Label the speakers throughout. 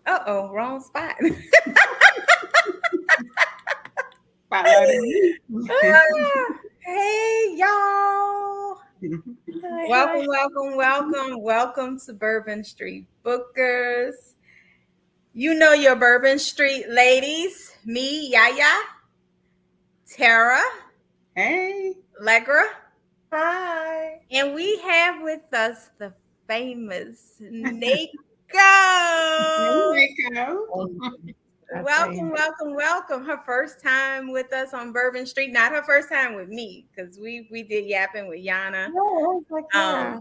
Speaker 1: Uh-oh, wrong spot. Hey, y'all.
Speaker 2: Hi,
Speaker 1: Welcome,
Speaker 2: hi.
Speaker 1: welcome, welcome, welcome to Bourbon Street Bookers. You know your Bourbon Street ladies. Me, Yaya, Tara,
Speaker 3: Hey.
Speaker 1: Legra,
Speaker 2: Hi.
Speaker 1: and we have with us the famous Nako.
Speaker 3: Hey, Nico.
Speaker 1: Welcome, welcome, welcome. Her first time with us on Bourbon Street. Not her first time with me, because we did yapping with Yana.
Speaker 2: No, I was like, yeah.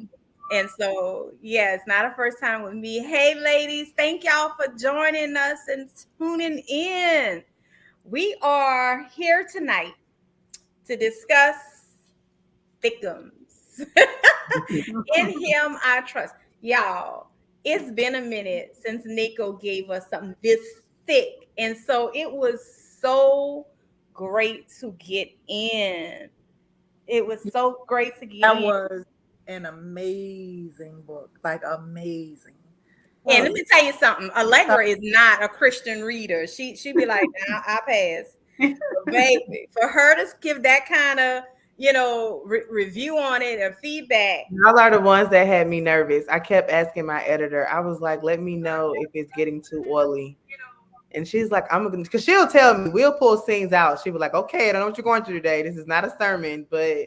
Speaker 1: And so yeah, it's not her first time with me. Hey ladies, thank y'all for joining us and tuning in. We are here tonight to discuss thickums. In him I trust. Y'all, it's been a minute since Nico gave us something this thick. And so it was so great to get in. It was so great to get
Speaker 2: That
Speaker 1: in.
Speaker 2: was an amazing book. Like amazing.
Speaker 1: And
Speaker 2: Well,
Speaker 1: let me tell you something. Allegra is not a Christian reader. She be like, nah, I pass. But baby, for her to give that kind of review on it or feedback.
Speaker 4: Y'all are the ones that had me nervous. I kept asking my editor. I was like, "Let me know if it's getting too oily." And she's like, "I'm gonna," because she'll tell me. We'll pull scenes out. She'll be like, "Okay, I don't know what you're going through today. This is not a sermon, but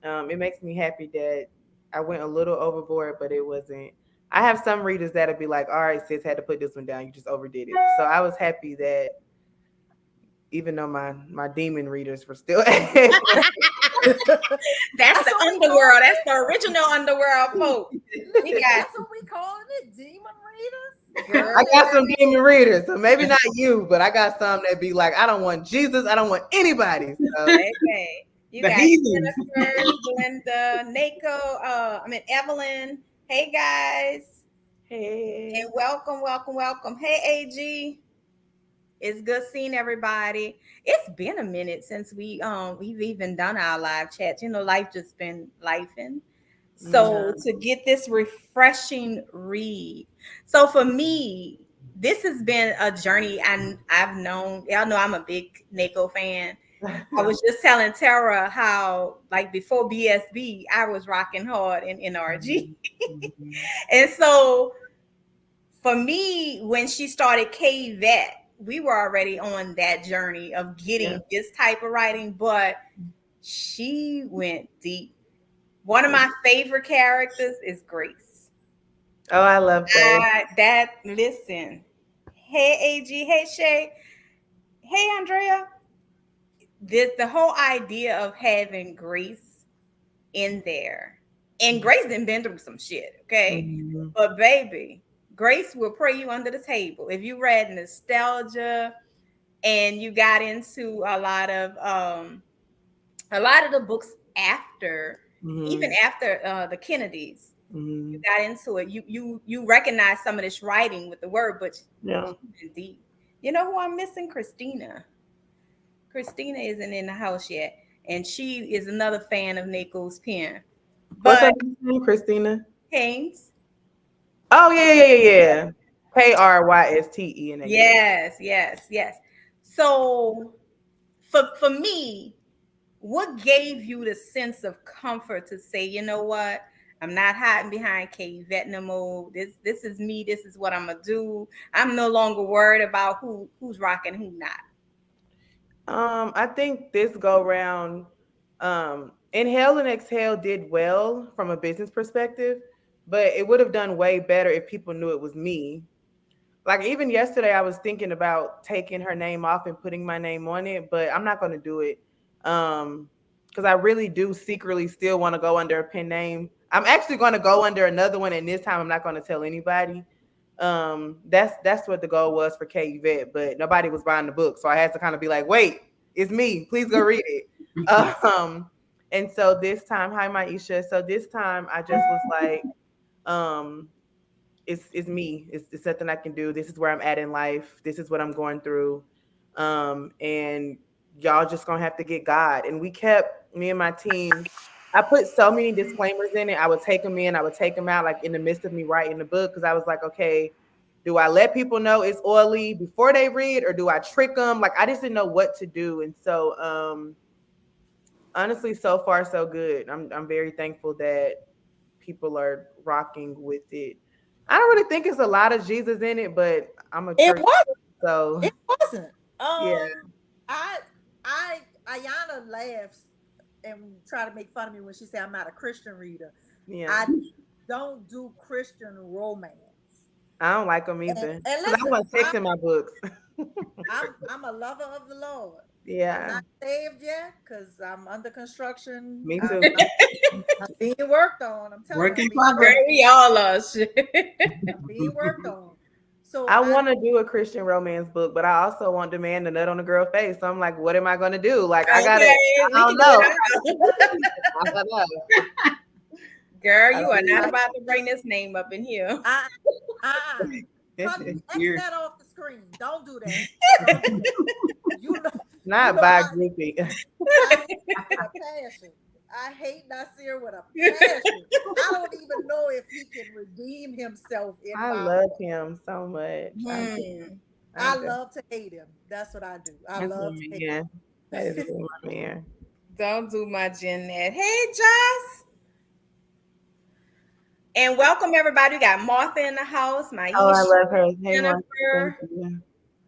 Speaker 4: it makes me happy that I went a little overboard, but it wasn't." I have some readers that'll be like, "All right, sis, had to put this one down. You just overdid it." So I was happy that even though my demon readers were still
Speaker 1: That's the underworld. That's the original underworld folk. We got
Speaker 2: that's what we calling it, demon readers.
Speaker 1: girl.
Speaker 4: I got some demon readers, so maybe not you, but I got some that be like, I don't want Jesus, I don't want anybody. So
Speaker 1: Okay. You
Speaker 3: The
Speaker 1: got
Speaker 3: heathens.
Speaker 1: Jennifer, Glenda, Nako, Evelyn. Hey guys.
Speaker 4: hey.
Speaker 1: And welcome, welcome, welcome. Hey AG. It's good seeing everybody. It's been a minute since we've even done our live chats. Life just been lifing. So to get this refreshing read. So for me, this has been a journey, and I've known y'all know I'm a big Nako fan. I was just telling Tara how, like, before BSB, I was rocking hard in NRG. And so for me, when she started K Vet, we were already on that journey of getting this type of writing, but she went deep. One of my favorite characters is Grace.
Speaker 4: Oh, I love Grace.
Speaker 1: Listen. Hey AG, hey Shay, hey Andrea. The whole idea of having Grace in there. And Grace done been through some shit, okay?
Speaker 4: Mm-hmm.
Speaker 1: But baby, Grace will pray you under the table. If you read nostalgia and you got into a lot of the books after, even after the Kennedys, you got into it. You recognize some of this writing with the word, but indeed. You know who I'm missing? Christina. Christina isn't in the house yet, and she is another fan of Nico's pen.
Speaker 4: What's her
Speaker 1: But
Speaker 4: name, Christina?
Speaker 1: Haynes,
Speaker 4: Oh yeah. KRYSTE and
Speaker 1: yes, yes, yes. So for me, what gave you the sense of comfort to say, you know what? I'm not hiding behind K Vietnam mode. This is me. This is what I'm gonna do. I'm no longer worried about who's rocking, who not.
Speaker 4: I think this go round, Inhale and Exhale did well from a business perspective, but it would have done way better if people knew it was me. Like even yesterday, I was thinking about taking her name off and putting my name on it, but I'm not going to do it. Because I really do secretly still want to go under a pen name. I'm actually going to go under another one, and this time I'm not going to tell anybody. That's what the goal was for K Vet, but nobody was buying the book, so I had to kind of be like, wait, it's me. Please go read it. And so this time, hi Maisha. So this time I just was like, um, it's me. It's something I can do. This is where I'm at in life. This is what I'm going through. And y'all just gonna have to get God. And we kept me and my team. I put so many disclaimers in it. I would take them in, I would take them out, like in the midst of me writing the book, because I was like, okay, Do I let people know it's oily before they read, or do I trick them? Like, I just didn't know what to do. And so, honestly, so far so good. I'm very thankful that people are rocking with it. I don't really think it's a lot of Jesus in it, but I'm a
Speaker 2: It
Speaker 4: church,
Speaker 2: wasn't.
Speaker 4: so
Speaker 2: It wasn't.
Speaker 4: yeah,
Speaker 2: I Ayana laughs and try to make fun of me when she say I'm not a Christian reader.
Speaker 4: yeah.
Speaker 2: I don't do Christian romance.
Speaker 4: I don't like them
Speaker 2: And,
Speaker 4: either
Speaker 2: and
Speaker 4: because I
Speaker 2: listen,
Speaker 4: want sex in my books.
Speaker 2: I'm a lover of the Lord. I'm
Speaker 4: Yeah,
Speaker 2: not saved yet because I'm under construction.
Speaker 4: me
Speaker 2: I'm,
Speaker 4: too.
Speaker 2: I'm, I'm being worked on. I'm telling
Speaker 3: Work
Speaker 2: you, I'm
Speaker 3: in
Speaker 2: being
Speaker 1: Girl,
Speaker 3: progress.
Speaker 1: we all are shit.
Speaker 2: worked on. So
Speaker 4: I want to do a Christian romance book, but I also want the man to nut on the girl face. So I'm like, what am I going to do? Like, I gotta.
Speaker 1: Okay,
Speaker 4: I
Speaker 1: we
Speaker 4: don't
Speaker 1: can do
Speaker 4: know.
Speaker 1: it.
Speaker 4: I don't know.
Speaker 1: Girl,
Speaker 4: I
Speaker 1: you are
Speaker 4: don't
Speaker 1: not
Speaker 2: I,
Speaker 1: about to bring this name up in here.
Speaker 2: I, I,
Speaker 4: know.
Speaker 2: X
Speaker 3: You're
Speaker 2: that off the screen. Don't do that. Don't do that. You know, you
Speaker 4: Not
Speaker 2: know
Speaker 4: by
Speaker 2: I,
Speaker 4: groupie.
Speaker 2: I hate with a passion. I hate Nasir with a passion. I don't even know if he can redeem himself in
Speaker 4: I
Speaker 2: my
Speaker 4: love
Speaker 2: book.
Speaker 4: him so much.
Speaker 1: Hmm.
Speaker 4: I
Speaker 2: I
Speaker 4: do.
Speaker 2: love to hate him. That's what I do. I
Speaker 4: That's my
Speaker 2: love to hate
Speaker 4: man. That is
Speaker 2: him.
Speaker 4: really my man.
Speaker 1: Don't do my Jeanette. Hey, Joss. And welcome everybody. We got Martha in the house,
Speaker 4: Oh, I
Speaker 1: Maisha,
Speaker 4: love her. Hey, Mark. Thank
Speaker 1: Jennifer.
Speaker 4: you.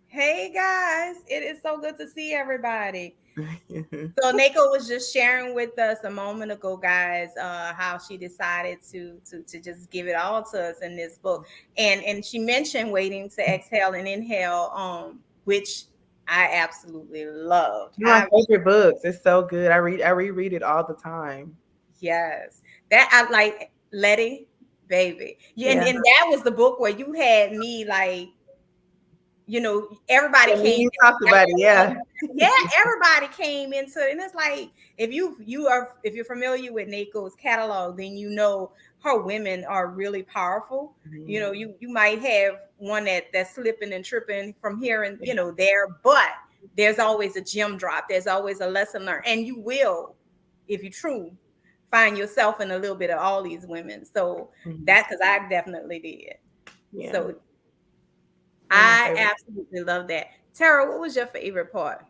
Speaker 1: Hey guys, it is so good to see everybody. So Nako was just sharing with us a moment ago, guys, how she decided to just give it all to us in this book, and she mentioned waiting to exhale and inhale, which I absolutely loved.
Speaker 4: One of my favorite books. It's so good. I reread it all the time.
Speaker 1: Yes, that I like, Letty, baby. Yeah,
Speaker 4: Yeah.
Speaker 1: and that was the book where you had me like, everybody
Speaker 4: Yeah, me and
Speaker 1: came.
Speaker 4: you talked about it. Yeah.
Speaker 1: Yeah, everybody came into it, and it's like, if you're familiar with Nako's catalog, then her women are really powerful.
Speaker 4: Mhm.
Speaker 1: You might have one that's slipping and tripping from here and there, but there's always a gem drop. There's always a lesson learned, and you will, if you true, find yourself in a little bit of all these women. So
Speaker 4: Mhm.
Speaker 1: that, because I definitely did.
Speaker 4: Yeah.
Speaker 1: So
Speaker 4: One of my
Speaker 1: I
Speaker 4: favorite.
Speaker 1: absolutely love that. Tara, what was your favorite part?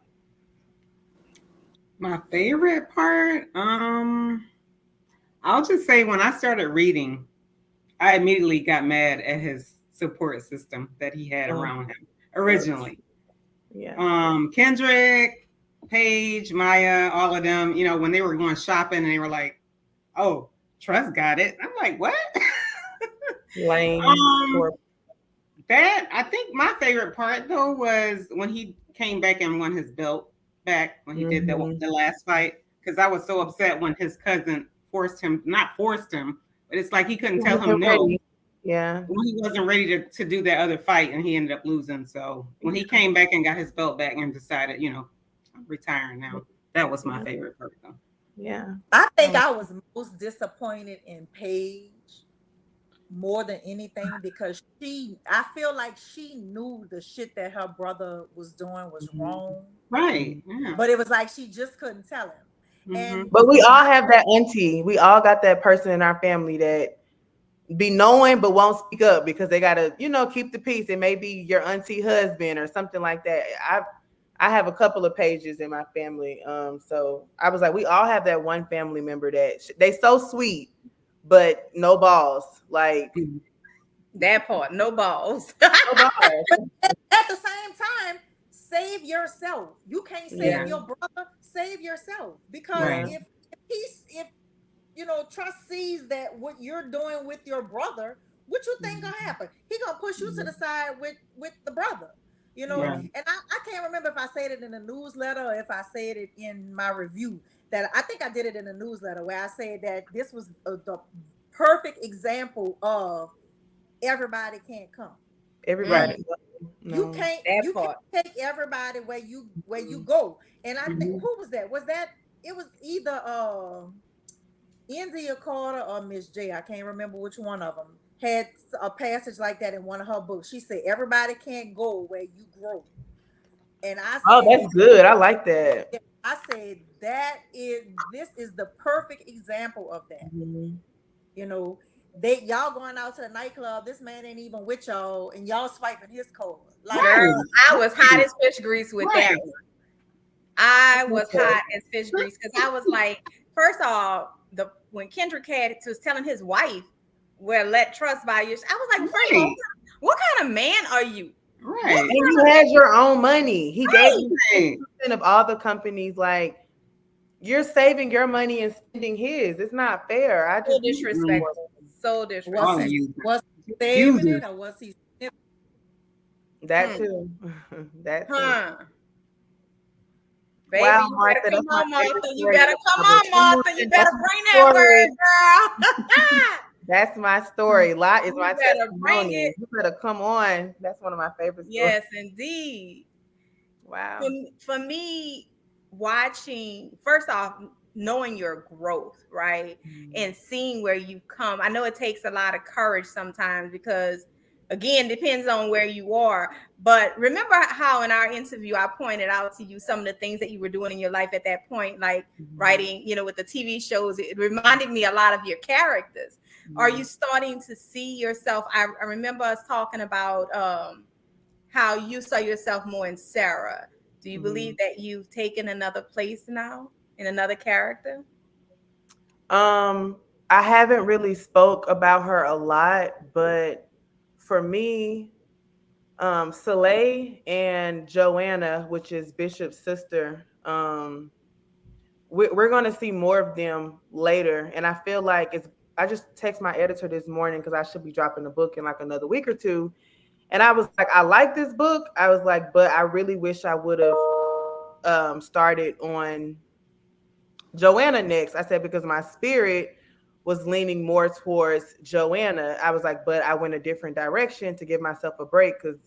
Speaker 3: my favorite part. I'll just say when I started reading, I immediately got mad at his support system that he had
Speaker 4: Oh,
Speaker 3: around him originally.
Speaker 4: yeah.
Speaker 3: Kendrick, Paige, Maya, all of them, when they were going shopping and they were like, oh, Trust got it. I'm like, what?
Speaker 4: Lane.
Speaker 3: um,
Speaker 4: Or
Speaker 3: that I think my favorite part though was when he came back and won his belt back when he did
Speaker 4: mhm.
Speaker 3: the last fight, because I was so upset when his cousin not forced him, but it's like he couldn't tell him no
Speaker 4: Ready. Yeah.
Speaker 3: when he wasn't ready to do that other fight, and he ended up losing. So when he came back and got his belt back and decided, I'm retiring now, that was my favorite part though.
Speaker 4: Yeah.
Speaker 2: I think I was most disappointed in Paige more than anything because I feel like she knew the shit that her brother was doing was
Speaker 3: Mhm.
Speaker 2: wrong,
Speaker 3: Right. Yeah.
Speaker 2: but it was like she just couldn't tell him.
Speaker 3: Mm-hmm.
Speaker 2: And
Speaker 4: But we
Speaker 2: for
Speaker 4: all
Speaker 2: my
Speaker 4: have that auntie. We all got that person in our family that be knowing but won't speak up because they gotta, keep the peace. It may be your auntie husband or something like that. I have a couple of pages in my family. So I was like, we all have that one family member that they so sweet, but no balls. Like
Speaker 1: That part, no balls.
Speaker 4: no balls.
Speaker 2: but at the same time, save yourself. You can't save
Speaker 4: Yeah.
Speaker 2: your brother, save yourself. Because
Speaker 3: Right.
Speaker 4: Yeah.
Speaker 2: if Trust sees that what you're doing with your brother, what you think gonna happen? He gonna push you to the side with the brother.
Speaker 4: Yeah.
Speaker 2: And I can't remember if I said it in the newsletter or if I said it in my review. That I think I did it in the newsletter where I said that this was the perfect example of everybody can't come.
Speaker 1: Mm,
Speaker 4: Everybody.
Speaker 2: You
Speaker 4: No.
Speaker 2: can't
Speaker 1: that
Speaker 2: you can't
Speaker 1: part.
Speaker 2: take everybody where you
Speaker 4: Mm.
Speaker 2: go. And I think
Speaker 3: Mm-hmm.
Speaker 2: who was that? Was that it was either India Carter or Miss J, I can't remember which one of them, had a passage like that in one of her books. She said, everybody can't go where you grow. And
Speaker 4: Oh, that's good. I like that.
Speaker 2: I said, this is the perfect example of that,
Speaker 4: Mhm.
Speaker 2: you know. y'all going out to the nightclub. This man ain't even with y'all, and y'all swiping his card. Like,
Speaker 1: Girl,
Speaker 3: Right.
Speaker 1: I was hot as fish grease with that
Speaker 3: Right.
Speaker 1: one. I was hot as fish grease because I was like, first off, when Kendrick was telling his wife, "Well, let trust buy your," I was like, first of all,
Speaker 3: Right.
Speaker 1: what kind of man are you? What
Speaker 3: Right.
Speaker 4: And you had your own money. He gave you
Speaker 3: Right.
Speaker 4: 50% of all the companies. Like, you're saving your money and spending his. It's not fair. I
Speaker 1: so
Speaker 4: just
Speaker 1: disrespectful, so
Speaker 3: All
Speaker 1: disrespectful.
Speaker 3: users.
Speaker 2: was he saving
Speaker 3: Users.
Speaker 2: it or was he?
Speaker 4: that
Speaker 1: Hmm.
Speaker 4: too. That too.
Speaker 1: Huh. Baby,
Speaker 4: Wow,
Speaker 1: you better
Speaker 4: Martha,
Speaker 1: come
Speaker 4: that's my
Speaker 1: on,
Speaker 4: favorite
Speaker 1: Martha. You
Speaker 4: story.
Speaker 1: better come
Speaker 4: ever.
Speaker 1: on,
Speaker 4: Come on,
Speaker 1: Martha. You
Speaker 4: that's
Speaker 1: better
Speaker 4: my
Speaker 1: bring that
Speaker 4: story.
Speaker 1: word, girl.
Speaker 4: That's my story. Lot is
Speaker 1: You
Speaker 4: my
Speaker 1: better bring
Speaker 4: testimony.
Speaker 1: it.
Speaker 4: You better come on. That's one of my favorite stories.
Speaker 1: Yes, indeed.
Speaker 4: Wow.
Speaker 1: For me, watching, first off, knowing your growth, right? And seeing where you've come. I know it takes a lot of courage sometimes because, again, depends on where you are. But remember how in our interview I pointed out to you some of the things that you were doing in your life at that point, like writing, with the TV shows. It reminded me a lot of your characters. Are you starting to see yourself? I remember us talking about how you saw yourself more in Sarah. Do you believe that you've taken another place now in another character?
Speaker 4: Um, I haven't really spoke about her a lot, but for me, Soleil and Joanna, which is Bishop's sister, we're going to see more of them later. And I feel like I just text my editor this morning because I should be dropping the book in like another week or two. And I was like, I like this book. I was like, but I really wish I would have started on Joanna next. I said, because my spirit was leaning more towards Joanna. I was like, but I went a different direction to give myself a break because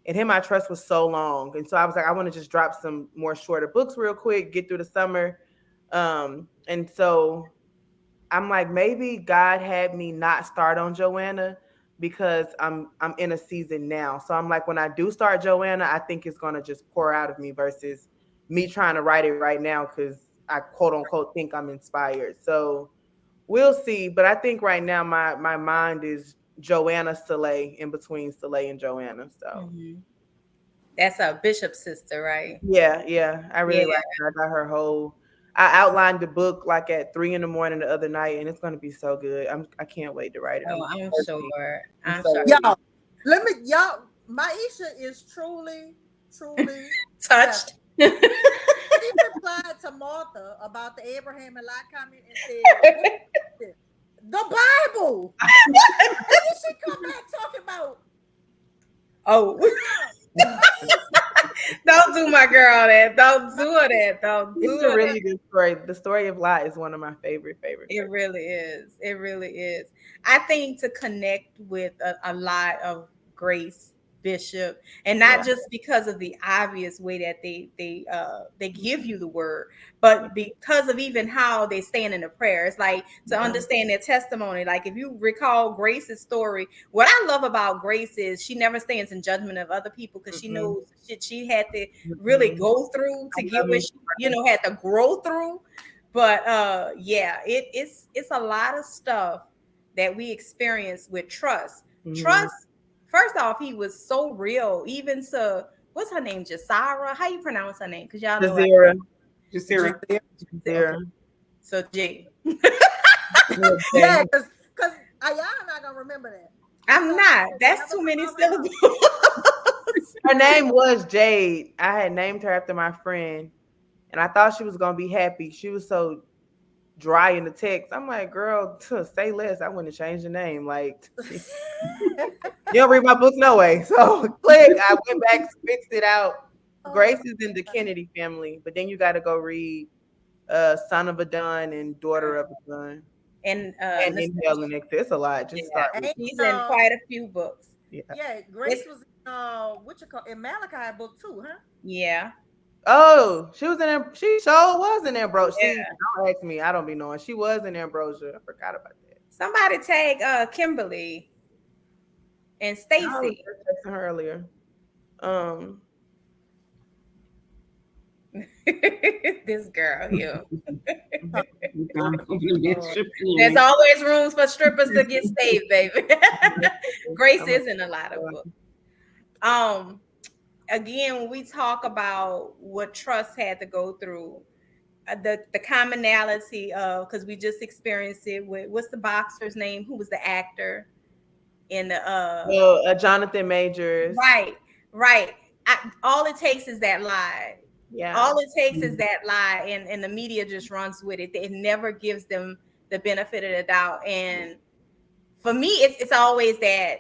Speaker 4: in him I trust was so long. And so I was like, I want to just drop some more shorter books real quick, get through the summer. And so I'm like, maybe God had me not start on Joanna because I'm in a season now. So I'm like, when I do start Joanna, I think it's gonna just pour out of me versus me trying to write it right now because I quote unquote think I'm inspired. So we'll see. But I think right now my mind is Joanna Soleil in between Soleil and Joanna. So
Speaker 1: Mhm. That's a Bishop's sister, right?
Speaker 4: yeah, I really
Speaker 1: Yeah.
Speaker 4: like her. I got her whole. I outlined the book like at 3 a.m. the other night, and it's gonna be so good. I can't wait to write it.
Speaker 1: Oh, I'm
Speaker 4: Thirsty.
Speaker 1: sure.
Speaker 4: I'm
Speaker 1: I'm
Speaker 4: so
Speaker 1: sure.
Speaker 4: ready.
Speaker 2: Y'all, y'all, Maisha is truly special.
Speaker 1: Touched.
Speaker 2: She replied to Martha about the Abraham and Lot comment and said, "What is this? The Bible?" And then she come back talking about,
Speaker 1: Oh,
Speaker 2: Maisha,
Speaker 1: don't do my girl that. Don't do that. Don't
Speaker 4: It's
Speaker 1: do
Speaker 4: a
Speaker 1: it.
Speaker 4: really good story. The story of Lot is one of my favorite.
Speaker 1: It really is. It really is. I think to connect with a lot of Grace Bishop, and not
Speaker 4: Yeah.
Speaker 1: just because of the obvious way that they give you the word, but because of even how they stand in the prayer. It's like to understand their testimony. Like if you recall Grace's story, what I love about Grace is she never stands in judgment of other people because she
Speaker 4: Mm-mm.
Speaker 1: knows shit she had to really
Speaker 4: Mm-mm.
Speaker 1: go through
Speaker 4: I
Speaker 1: to get
Speaker 4: love
Speaker 1: where
Speaker 4: me.
Speaker 1: she had to grow through. But yeah, it's a lot of stuff that we experience with trust.
Speaker 4: Mm-hmm.
Speaker 1: Trust, first off, he was so real, even to what's her name, Jasara, how you pronounce her name, because y'all know I
Speaker 4: Jazira.
Speaker 3: Just
Speaker 1: just
Speaker 3: Sarah.
Speaker 1: okay,
Speaker 4: Jazira.
Speaker 1: so J.
Speaker 2: yeah,
Speaker 4: Okay.
Speaker 2: because y'all not gonna remember that.
Speaker 1: I'm
Speaker 2: So
Speaker 1: not,
Speaker 2: it's
Speaker 1: that's
Speaker 2: never
Speaker 1: too
Speaker 2: come
Speaker 1: many
Speaker 2: out her mouth.
Speaker 1: syllables.
Speaker 4: Her name was Jade. I had named her after my friend, and I thought she was gonna be happy. She was so dry in the text. I'm like, girl, say less. I wouldn't have changed the name. Like, you don't read my book no way. So click. I went back, fixed it out.
Speaker 2: Oh,
Speaker 4: Grace is in the Kennedy family, but then you got to go read Son of a Don and Daughter of a Gun
Speaker 1: And
Speaker 4: and Inhale and Exhale. It's a lot. Just
Speaker 1: yeah,
Speaker 4: start with
Speaker 2: ain't
Speaker 1: he's in quite a few books.
Speaker 4: yeah.
Speaker 2: yeah,
Speaker 1: It's
Speaker 2: Grace was in what you call in Malachi book too, huh?
Speaker 1: yeah,
Speaker 4: Oh, she was in there. She sure was in Ambrosia.
Speaker 1: yeah.
Speaker 4: See, don't ask me. I don't be knowing. She was in Ambrosia. I forgot about that.
Speaker 1: Somebody tag Kimberly and
Speaker 4: I was
Speaker 1: Stacy.
Speaker 4: just texting her earlier. Um,
Speaker 1: This girl here. There's always rooms for strippers to get saved, baby. Grace is in a lot of books. Again, when we talk about what trust had to go through, the commonality of, because we just experienced it with, what's the boxer's name? Who was the actor in the
Speaker 4: Jonathan Majors.
Speaker 1: Right. All it takes is that lie.
Speaker 4: Yeah.
Speaker 1: All it takes is that lie, and the media just runs with it. It never gives them the benefit of the doubt. And for me, it's always that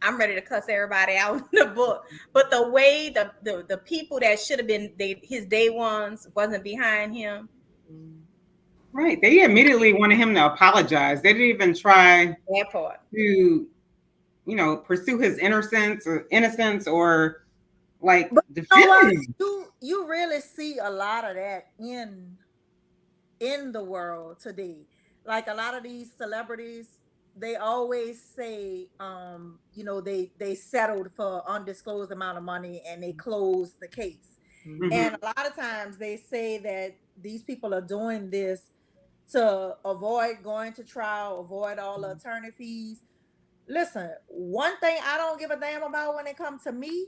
Speaker 1: I'm ready to cuss everybody out in the book. But the way the people that should have been his day ones wasn't behind him.
Speaker 3: Right. They immediately wanted him to apologize. They didn't even try
Speaker 1: that part
Speaker 3: to, pursue his innocence or like defend him.
Speaker 2: You really see a lot of that in the world today. Like a lot of these celebrities, they always say, they settled for undisclosed amount of money and they closed the case. Mm-hmm. And a lot of times they say that these people are doing this to avoid going to trial, avoid all the attorney fees. Listen, one thing I don't give a damn about when it comes to me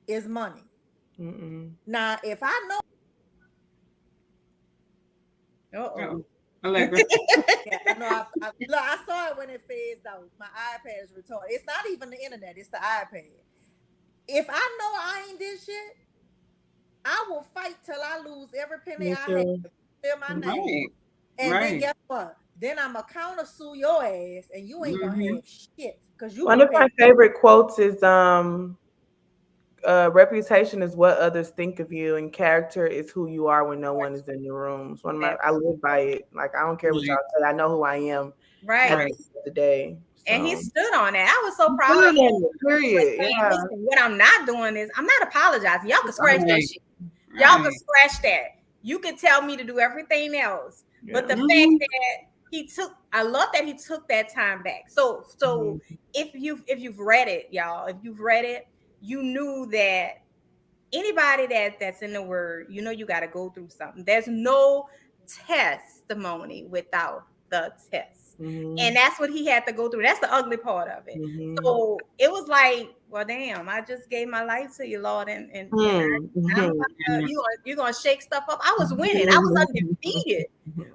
Speaker 2: is money. Mm-mm. Now, if I know,
Speaker 3: Allegra.
Speaker 2: Yeah, no, I saw it when it phased out. My iPad is retarded. It's not even the internet; it's the iPad. If I know I ain't this shit, I will fight till I lose every penny I have to clear my name. And then guess what? Then I'm gonna counter sue your ass, and you ain't gonna have shit because you.
Speaker 4: One of my favorite quotes is reputation is what others think of you, and character is who you are when no one is in the room. So I live by it. Like I don't care what y'all say. I know who I am.
Speaker 1: Right.
Speaker 4: At the end of the day. So.
Speaker 1: And he stood on that. I was so proud of him.
Speaker 4: Period. Yeah.
Speaker 1: Listen, what I'm not doing is I'm not apologizing. Y'all can scratch that shit. Y'all can scratch that. You can tell me to do everything else. Yeah. But the fact that I love that he took that time back. So if you've read it, y'all, you knew that anybody that's in the word, you got to go through something. There's no testimony without the test. Mm-hmm. And that's what he had to go through. That's the ugly part of it. Mm-hmm. So it was like, well, damn, I just gave my life to you, Lord, and you're gonna shake stuff up. I was winning. I was undefeated.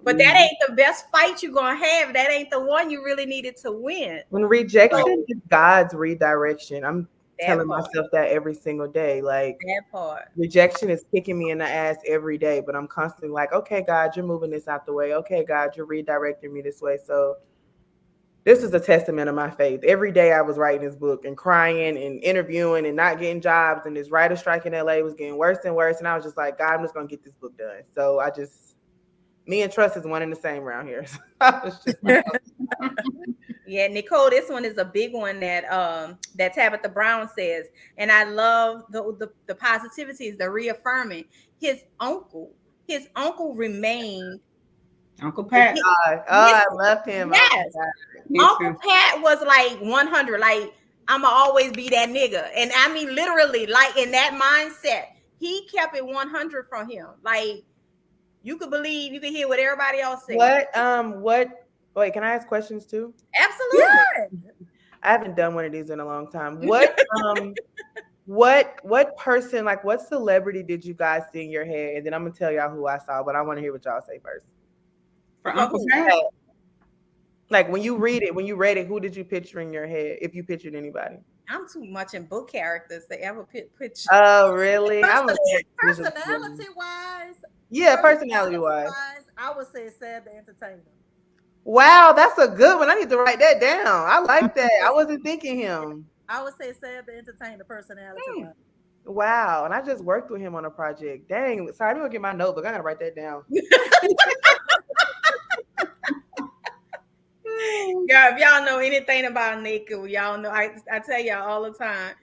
Speaker 1: But that ain't the best fight you're gonna have. That ain't the one you really needed to win.
Speaker 4: When rejection is God's redirection, I'm telling myself that every single day. Like
Speaker 1: that part.
Speaker 4: Rejection is kicking me in the ass every day, but I'm constantly like, okay, God, you're moving this out the way. Okay, God, you're redirecting me this way. So this is a testament of my faith. Every day I was writing this book and crying and interviewing and not getting jobs, and this writer strike in LA was getting worse and worse. And I was just like, God, I'm just gonna get this book done. So me and trust is one and the same around here. So I was just like,
Speaker 1: yeah, Nicole, this one is a big one that Tabitha Brown says, and I love the positivities, the reaffirming. His uncle remained
Speaker 3: Uncle Pat.
Speaker 4: I love him.
Speaker 1: Yes, Uncle Pat was like 100. Like I'ma always be that nigga, and I mean literally, like in that mindset, he kept it 100 from him. Like you could hear what everybody else said.
Speaker 4: Wait, can I ask questions too?
Speaker 1: Absolutely.
Speaker 2: Yeah.
Speaker 4: I haven't done one of these in a long time. What person, like what celebrity did you guys see in your head? And then I'm gonna tell y'all who I saw, but I want to hear what y'all say first.
Speaker 3: For Uncle Pat.
Speaker 4: Like when you read it, who did you picture in your head? If you pictured anybody.
Speaker 1: I'm too much in book characters to ever picture.
Speaker 4: Oh, really?
Speaker 2: Personality wise.
Speaker 4: Yeah, personality wise.
Speaker 2: I would say Sad the Entertainer.
Speaker 4: Wow, that's a good one. I need to write that down. I like that. I wasn't thinking him.
Speaker 2: I would say Sad the Entertainer, personality wise.
Speaker 4: Wow, and I just worked with him on a project. Dang, sorry, I'm gonna get my notebook. I gotta write that down.
Speaker 1: Girl, if y'all know anything about Nako, y'all know I tell y'all all the time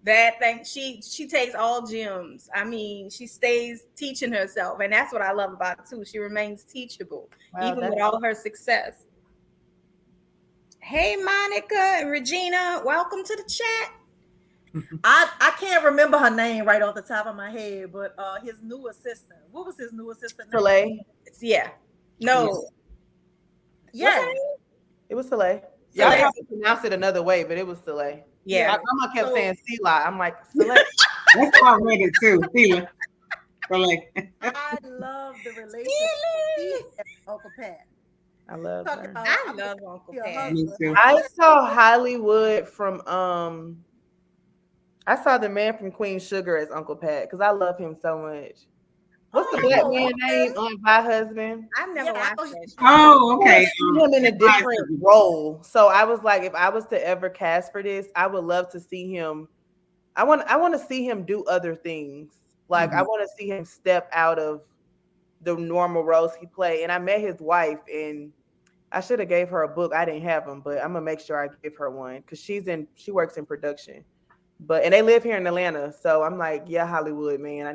Speaker 1: that thing she takes all gems. I mean, she stays teaching herself, and that's what I love about it too. She remains teachable, even with all her success. Hey, Monica and Regina, welcome to the chat.
Speaker 2: I can't remember her name right off the top of my head, but his new assistant. What was his new assistant name?
Speaker 1: Yeah. No. What's her
Speaker 2: Yes.
Speaker 1: name?
Speaker 4: It was Soleil. Y'all
Speaker 1: Celeste.
Speaker 4: probably pronounced it another way, but it was Soleil.
Speaker 1: Yeah.
Speaker 2: Yeah.
Speaker 4: Grandma kept
Speaker 2: So
Speaker 4: saying Sela. I'm like, Soleil.
Speaker 3: That's how I read it too. Fila. So like,
Speaker 2: I love the relationship she
Speaker 1: Silly.
Speaker 2: has with Uncle Pat.
Speaker 4: I love
Speaker 2: Talking
Speaker 4: her.
Speaker 2: about
Speaker 1: I
Speaker 2: I'm gonna
Speaker 1: love Uncle
Speaker 2: be a
Speaker 1: Pat.
Speaker 3: me
Speaker 2: hustler.
Speaker 3: too.
Speaker 4: I saw Hollywood from I saw the man from Queen Sugar as Uncle Pat because I love him so much. What's the black
Speaker 2: Oh,
Speaker 4: man
Speaker 2: okay.
Speaker 4: name on My Husband?
Speaker 1: I've
Speaker 2: Yeah,
Speaker 1: never
Speaker 2: I
Speaker 1: watched
Speaker 2: know
Speaker 1: that show.
Speaker 3: Oh,
Speaker 4: I want
Speaker 3: okay.
Speaker 4: to see him in a different
Speaker 3: Advisory.
Speaker 4: role. So I was like, if I was to ever cast for this, I would love to see him. I want to see him do other things. Like I
Speaker 3: Mhm.
Speaker 4: want to see him step out of the normal roles he played. And I met his wife, and I should have gave her a book. I didn't have them, but I'm gonna make sure I give her one because she works in production. But and they live here in Atlanta, so I'm like, yeah, Hollywood man,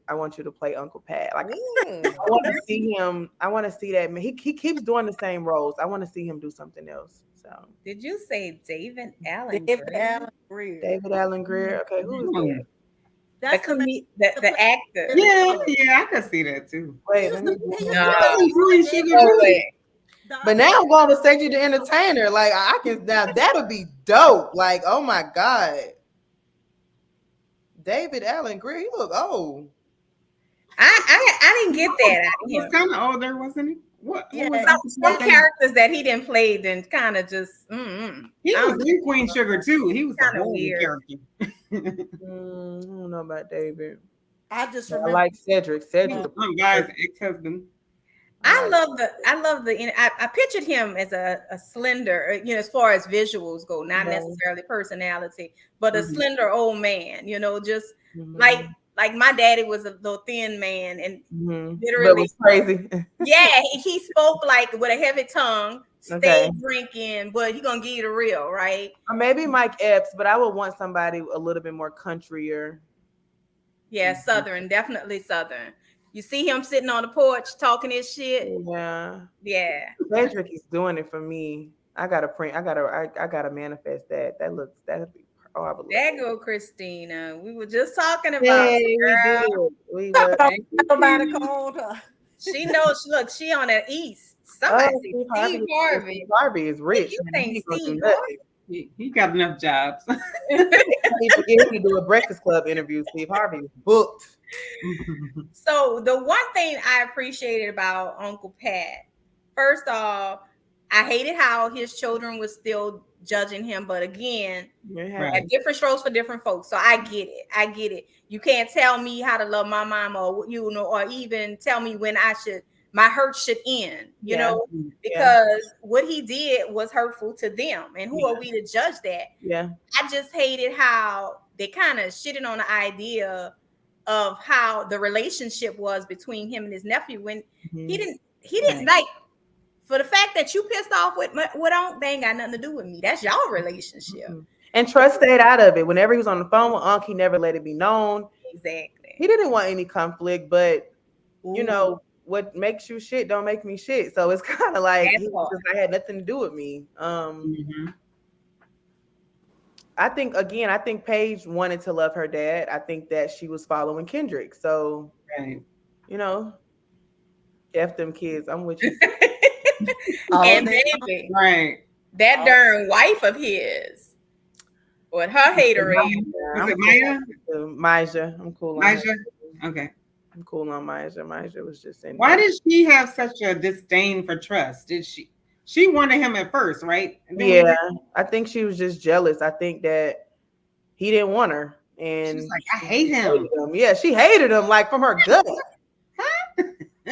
Speaker 4: I want you to play Uncle Pat. Like
Speaker 1: Ooh.
Speaker 4: I want to see him. I want to see that man. He keeps doing the same roles. I want to see him do something else. So
Speaker 1: Did you say David Allen
Speaker 2: David
Speaker 1: Gray?
Speaker 2: Allen Greer.
Speaker 4: David Allen Greer. Okay, who is that?
Speaker 3: Hmm.
Speaker 1: The
Speaker 2: That's the man
Speaker 1: the
Speaker 2: that
Speaker 1: the
Speaker 2: played
Speaker 1: actor.
Speaker 2: Billy
Speaker 3: Yeah,
Speaker 2: Phillips.
Speaker 3: yeah, I could see that too.
Speaker 4: Wait, let me.
Speaker 2: He used to
Speaker 1: No,
Speaker 2: play
Speaker 3: He was
Speaker 2: Uncle
Speaker 3: doing
Speaker 2: David
Speaker 3: sugar
Speaker 1: no
Speaker 3: too.
Speaker 1: way.
Speaker 2: the
Speaker 4: But
Speaker 2: other
Speaker 4: now
Speaker 2: day.
Speaker 4: I'm going to Cedric the Entertainer. Like I can now that'll be dope. Like oh my god, David Allen Greer. He look old.
Speaker 1: I didn't get that out of
Speaker 3: He was
Speaker 1: him.
Speaker 3: kind of older, wasn't he? What was
Speaker 2: Yeah,
Speaker 1: Some
Speaker 3: Uncle
Speaker 1: some
Speaker 3: Pat then?
Speaker 1: characters that he didn't play then kind of just
Speaker 3: He
Speaker 1: I
Speaker 3: was
Speaker 1: don't know,
Speaker 3: in Queen Sugar too. He was a
Speaker 1: kind of
Speaker 3: horrible
Speaker 1: weird.
Speaker 3: character.
Speaker 4: I don't know about David.
Speaker 2: I just
Speaker 4: But I
Speaker 2: remember
Speaker 4: like Cedric.
Speaker 3: He
Speaker 4: Cedric,
Speaker 2: uh,
Speaker 3: was
Speaker 4: a
Speaker 3: Aunt Guy's
Speaker 4: person.
Speaker 3: ex-husband.
Speaker 4: I like.
Speaker 1: I pictured him as a slender, as far as visuals go, not
Speaker 4: Yeah.
Speaker 1: necessarily personality, but a
Speaker 3: Mhm.
Speaker 1: slender old man, just like
Speaker 4: Mhm.
Speaker 1: like my daddy was a little thin man and
Speaker 4: But
Speaker 1: literally,
Speaker 4: was crazy.
Speaker 1: yeah, he spoke like with a heavy tongue,
Speaker 4: Okay.
Speaker 1: stayed drinking, but he gonna give you the real, right?
Speaker 4: Or maybe Mike Epps, but I would want somebody a little bit more countryer.
Speaker 1: Yeah, Southern, definitely Southern. You see him sitting on the porch talking his shit.
Speaker 4: Yeah.
Speaker 1: Yeah.
Speaker 4: Cedric is doing it for me. I gotta print. I gotta manifest that. That'd be. Oh, I would love
Speaker 1: There
Speaker 4: that.
Speaker 1: go Christina. We were just talking about
Speaker 4: Hey,
Speaker 1: you,
Speaker 4: we did.
Speaker 1: girl.
Speaker 4: We were.
Speaker 3: Thank you,
Speaker 2: nobody
Speaker 3: Tina.
Speaker 2: called her.
Speaker 1: She knows. Look, she on the east.
Speaker 4: Oh,
Speaker 1: Somebody say
Speaker 4: Steve Harvey.
Speaker 1: Steve Harvey.
Speaker 4: Steve Harvey is
Speaker 1: What
Speaker 4: rich,
Speaker 1: you
Speaker 4: man. He
Speaker 1: think,
Speaker 4: ain't gonna do
Speaker 1: Steve
Speaker 4: nothing.
Speaker 3: He got enough jobs.
Speaker 4: He forget he can do a Breakfast Club interview. Steve Harvey is booked.
Speaker 1: So the one thing I appreciated about Uncle Pat, first off, I hated how his children was still judging him, but again,
Speaker 4: It
Speaker 3: Right.
Speaker 1: at
Speaker 4: happens.
Speaker 1: different strokes for different folks. So I get it. I get it. You can't tell me how to love my mama, or or even tell me when my hurt should end,
Speaker 4: Yeah. Yeah.
Speaker 1: because what he did was hurtful to them. And who
Speaker 4: Yeah.
Speaker 1: are we to judge that?
Speaker 4: Yeah.
Speaker 1: I just hated how they kind of shitted on the idea of how the relationship was between him and his nephew when he
Speaker 4: Mhm.
Speaker 1: didn't like, for the fact that you pissed off with they ain't got nothing to do with me. That's y'all relationship.
Speaker 4: Mhm. And Trust stayed out of it. Whenever he was on the phone with Unc, he never let it be known.
Speaker 1: Exactly.
Speaker 4: He didn't want any conflict, but
Speaker 1: Ooh,
Speaker 4: what makes you shit don't make me shit. So it's kind of like
Speaker 1: that
Speaker 4: he was
Speaker 1: part.
Speaker 4: just I had nothing to do with me.
Speaker 3: Mhm.
Speaker 4: I think Paige wanted to love her dad. I think that she was following Kendrick. So,
Speaker 3: Right.
Speaker 4: you know, F them kids. I'm with you.
Speaker 2: All
Speaker 1: And
Speaker 2: day.
Speaker 1: baby,
Speaker 3: Right.
Speaker 1: that
Speaker 4: Oh,
Speaker 1: darn wife of his with her haterade.
Speaker 3: Was
Speaker 4: I'm
Speaker 3: it
Speaker 4: cool
Speaker 3: Maya?
Speaker 4: on Maja. I'm cool on her.
Speaker 3: Maja? Okay.
Speaker 4: I'm cool on Maja. Maja was just in
Speaker 3: Why
Speaker 4: there.
Speaker 3: did she have such a disdain for Trust? Did she? She wanted him at first, right? And then
Speaker 4: Yeah, I think she was just jealous. I think that he didn't want her,
Speaker 3: she was
Speaker 4: and
Speaker 3: like, "I
Speaker 4: she
Speaker 3: hate him."
Speaker 4: hated him. Yeah, she hated him like from her gut.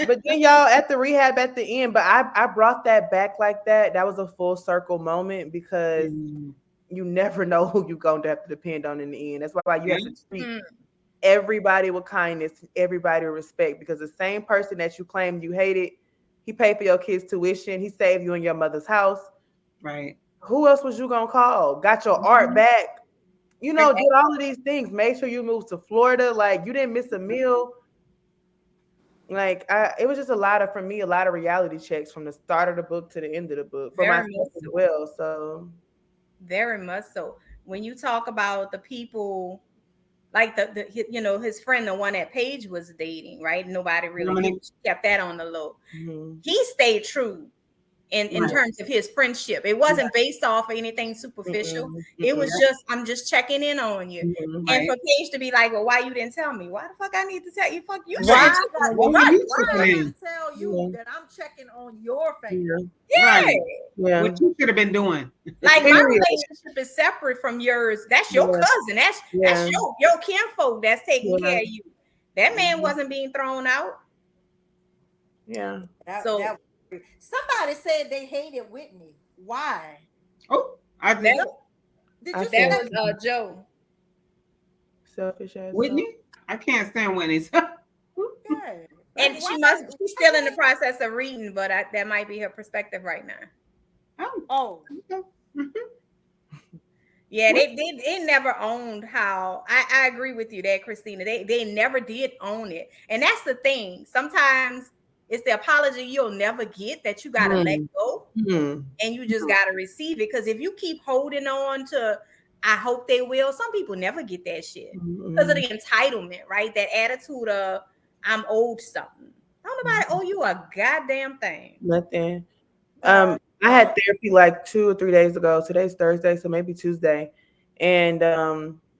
Speaker 4: But then y'all at the rehab at the end, but I brought that back like that. That was a full circle moment because
Speaker 3: Mm,
Speaker 4: you never know who you're going to have to depend on in the end. That's why you
Speaker 3: yeah.
Speaker 4: have to treat
Speaker 1: Mm,
Speaker 4: everybody with kindness, everybody with respect, because the same person that you claimed you hated, he paid for your kids' tuition, he saved you in your mother's house.
Speaker 3: Right.
Speaker 4: Who else was you gonna call? Got your art
Speaker 3: Mhm.
Speaker 4: back,
Speaker 1: that
Speaker 4: did all of these things, made sure you moved to Florida, like you didn't miss a meal. Like it was just a lot of for me, a lot of reality checks from the start of the book to the end of the book for
Speaker 1: very
Speaker 4: myself
Speaker 1: much
Speaker 4: as
Speaker 1: so.
Speaker 4: well. So
Speaker 1: Very much so. When you talk about the people, like his friend, the one that Paige was dating, right? Nobody really knew.
Speaker 3: Dominic.
Speaker 1: She kept that on the low.
Speaker 4: Mhm.
Speaker 1: He stayed true in
Speaker 3: Right.
Speaker 1: terms of his friendship. It wasn't based off of anything superficial.
Speaker 4: Mm-mm,
Speaker 1: It
Speaker 4: mm-mm,
Speaker 1: was just, I'm just checking in on you.
Speaker 4: mhm.
Speaker 1: And
Speaker 3: Right.
Speaker 1: for Paige to be like, well, why you didn't tell me? Why the fuck I need to tell you? Fuck, you should
Speaker 2: Why
Speaker 1: have
Speaker 4: Right.
Speaker 2: I got
Speaker 3: Why were
Speaker 2: right?
Speaker 3: you
Speaker 2: Why I
Speaker 3: checking
Speaker 2: got
Speaker 3: in?
Speaker 2: to tell you
Speaker 4: Yeah.
Speaker 2: that I'm checking on your
Speaker 4: Yeah.
Speaker 2: family?
Speaker 1: Yeah.
Speaker 3: Right.
Speaker 4: Yeah.
Speaker 3: What you should have been doing.
Speaker 1: Like my
Speaker 4: Period.
Speaker 1: relationship is separate from yours. That's your
Speaker 4: Yeah.
Speaker 1: cousin. That's
Speaker 4: Yeah.
Speaker 1: your kinfolk that's taking
Speaker 4: Yeah.
Speaker 1: care of you. That man
Speaker 4: Mhm.
Speaker 1: wasn't being thrown out.
Speaker 4: Yeah.
Speaker 1: So
Speaker 2: That somebody said they hated Whitney. Why?
Speaker 3: Oh, I
Speaker 1: that
Speaker 3: did.
Speaker 2: No,
Speaker 1: was
Speaker 2: did
Speaker 4: I
Speaker 2: you
Speaker 1: that
Speaker 2: say
Speaker 4: said
Speaker 2: that?
Speaker 1: was Joe.
Speaker 4: selfish asshole.
Speaker 3: Whitney? I can't stand Whitney.
Speaker 2: Yeah. Like
Speaker 1: And
Speaker 2: why?
Speaker 1: she's still in the process of reading, but that might be her perspective right now.
Speaker 3: Oh,
Speaker 2: Oh,
Speaker 3: okay. Mhm.
Speaker 1: Yeah,
Speaker 3: What?
Speaker 1: they never owned how I agree with you there, Christina. They never did own it. And that's the thing. Sometimes it's the apology you'll never get that you gotta let
Speaker 4: Mm.
Speaker 1: go
Speaker 4: Mm.
Speaker 1: and you just gotta receive it. Because if you keep holding on to I hope they will, some people never get that shit because of
Speaker 4: Mm.
Speaker 1: the entitlement, right? That attitude of I'm owed something. Don't nobody owe you a goddamn thing.
Speaker 4: Nothing.
Speaker 2: uh,
Speaker 4: I had therapy like 2 or 3 days ago. Today's Thursday, so maybe Tuesday. And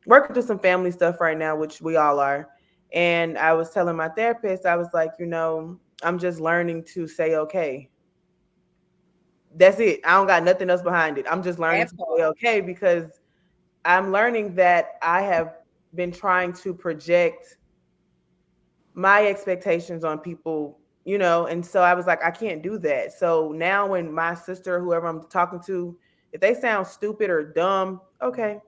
Speaker 4: working through some family stuff right now, which we all are. And I was telling my therapist, I was like, I'm just learning to say okay. That's it. I don't got nothing else behind it. I'm just learning
Speaker 1: That
Speaker 4: to say
Speaker 1: part.
Speaker 4: okay because I'm learning that I have been trying to project my expectations on people, and so I was like, I can't do that. So now when my sister, whoever I'm talking to, if they sound stupid or dumb, okay,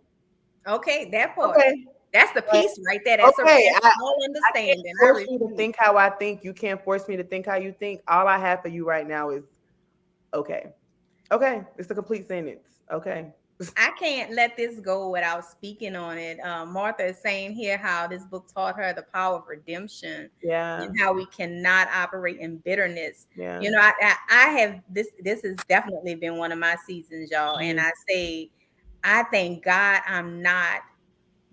Speaker 1: Okay, that part.
Speaker 4: okay,
Speaker 1: That's the
Speaker 4: like,
Speaker 1: piece right there.
Speaker 4: okay,
Speaker 1: That's all
Speaker 4: I can't
Speaker 1: understanding. I
Speaker 4: force you to
Speaker 1: refuse.
Speaker 4: think how I think. You can't force me to think how you think. All I have for you right now is okay. Okay. It's a complete sentence. Okay.
Speaker 1: I can't let this go without speaking on it. Martha is saying here how this book taught her the power of redemption
Speaker 4: Yeah.
Speaker 1: and how we cannot operate in bitterness.
Speaker 4: Yeah.
Speaker 1: You know, I have this. This has definitely been one of my seasons, y'all. And
Speaker 4: Mm.
Speaker 1: I say, I thank God I'm not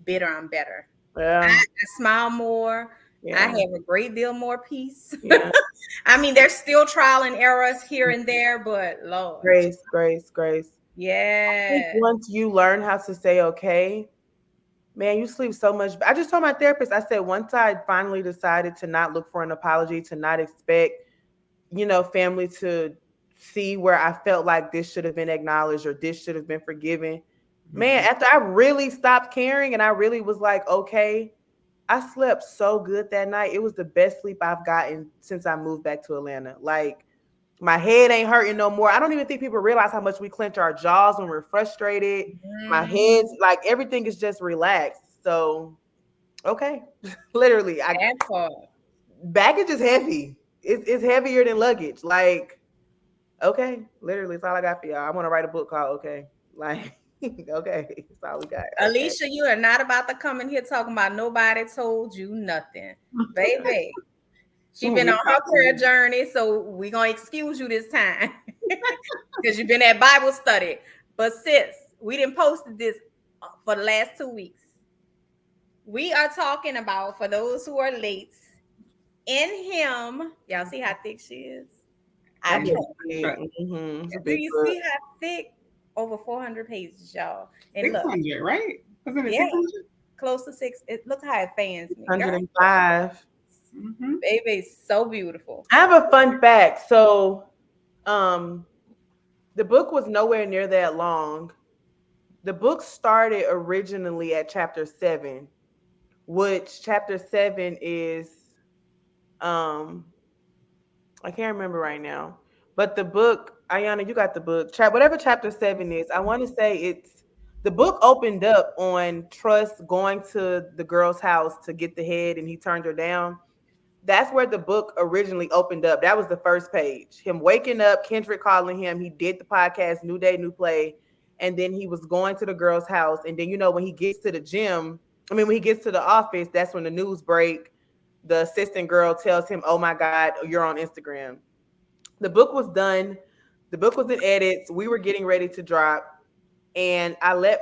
Speaker 1: bitter. I'm better.
Speaker 4: Yeah.
Speaker 1: I smile more. I
Speaker 4: Yeah.
Speaker 1: have a great deal more peace.
Speaker 4: Yeah.
Speaker 1: I mean, there's still trial and errors here and there, but Lord,
Speaker 4: Grace, grace, grace. I think
Speaker 1: yeah.
Speaker 4: once you learn how to say okay, man, you sleep so much. I just told my therapist, I said, once I finally decided to not look for an apology, to not expect, family to see where I felt like this should have been acknowledged or this should have been forgiven. Man,
Speaker 3: Mhm.
Speaker 4: after I really stopped caring and I really was like, okay, I slept so good that night. It was the best sleep I've gotten since I moved back to Atlanta. Like, my head ain't hurting no more. I don't even think people realize how much we clench our jaws when we're frustrated. My head's
Speaker 1: Mhm.
Speaker 4: like everything is just relaxed. So, okay. Literally, I
Speaker 1: That part.
Speaker 4: baggage is heavy. It's heavier than luggage. Like, okay, literally, it's all I got for y'all. I want to write a book called Okay. Like, okay, that's all we got. Okay.
Speaker 1: Alicia, you are not about to come in here talking about nobody told you nothing. Baby, she
Speaker 3: Who
Speaker 1: been on
Speaker 3: we
Speaker 1: her
Speaker 3: talking
Speaker 1: prayer
Speaker 3: about?
Speaker 1: journey, so we gonna excuse you this time. Because you've been at Bible study. But sis, we didn't posted this for the last 2 weeks. We are talking about, for those who are late, in him. Y'all see how thick she is?
Speaker 4: I
Speaker 1: I
Speaker 3: Mhm.
Speaker 4: bet
Speaker 1: trust.
Speaker 4: it.
Speaker 3: But
Speaker 4: It's a
Speaker 1: Do
Speaker 4: big
Speaker 1: you
Speaker 4: book.
Speaker 1: see how thick? Over 400 pages, y'all. And look,
Speaker 3: 600, right? Wasn't it
Speaker 1: yeah,
Speaker 3: 600?
Speaker 1: close to six. Look how it fans me. Girl,
Speaker 4: 105.
Speaker 3: Mm-hmm.
Speaker 1: baby, so beautiful.
Speaker 4: I have a fun fact. So, um, the book was nowhere near that long. The book started originally at chapter 7, which chapter 7 is um I can't remember right now. But the book, Ayana, you got the book. Whatever chapter 7 is, I want to say it's the book opened up on Trust going to the girl's house to get the head and he turned her down. That's where the book originally opened up. That was the first page. Him waking up, Kendrick calling him. He did the podcast, New Day, New Play. And then he was going to the girl's house. And then, when he gets to the gym, when he gets to the office, that's when the news break. The assistant girl tells him, "Oh my God, you're on Instagram." The book was done. The book was in edits. We were getting ready to drop. and I let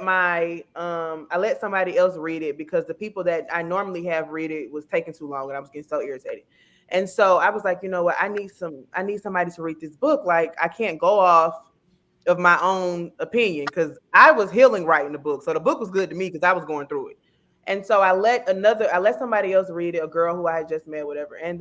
Speaker 4: somebody else read it because the people that I normally have read it was taking too long and I was getting so irritated. And so I was like, you know what, I need somebody to read this book. Like, I can't go off of my own opinion because I was healing writing the book. So the book was good to me because I was going through it. And so I let somebody else read it, a girl who I had just met, whatever. And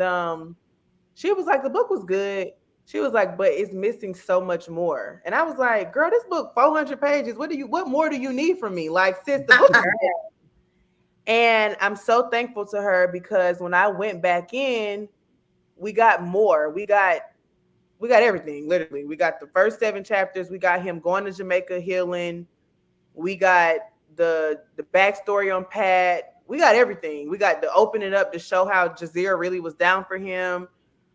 Speaker 4: she was like, the book was good. She was like, but it's missing so much more. And I was like, girl, this book 400 pages. What more do you need from me? Like, sis, the book is good. And I'm so thankful to her because when I went back in, we got more. We got everything, literally. We got the first 7 chapters. We got him going to Jamaica healing. We got the backstory on Pat. We got everything. We got the opening up to show how Jazira really was down for him.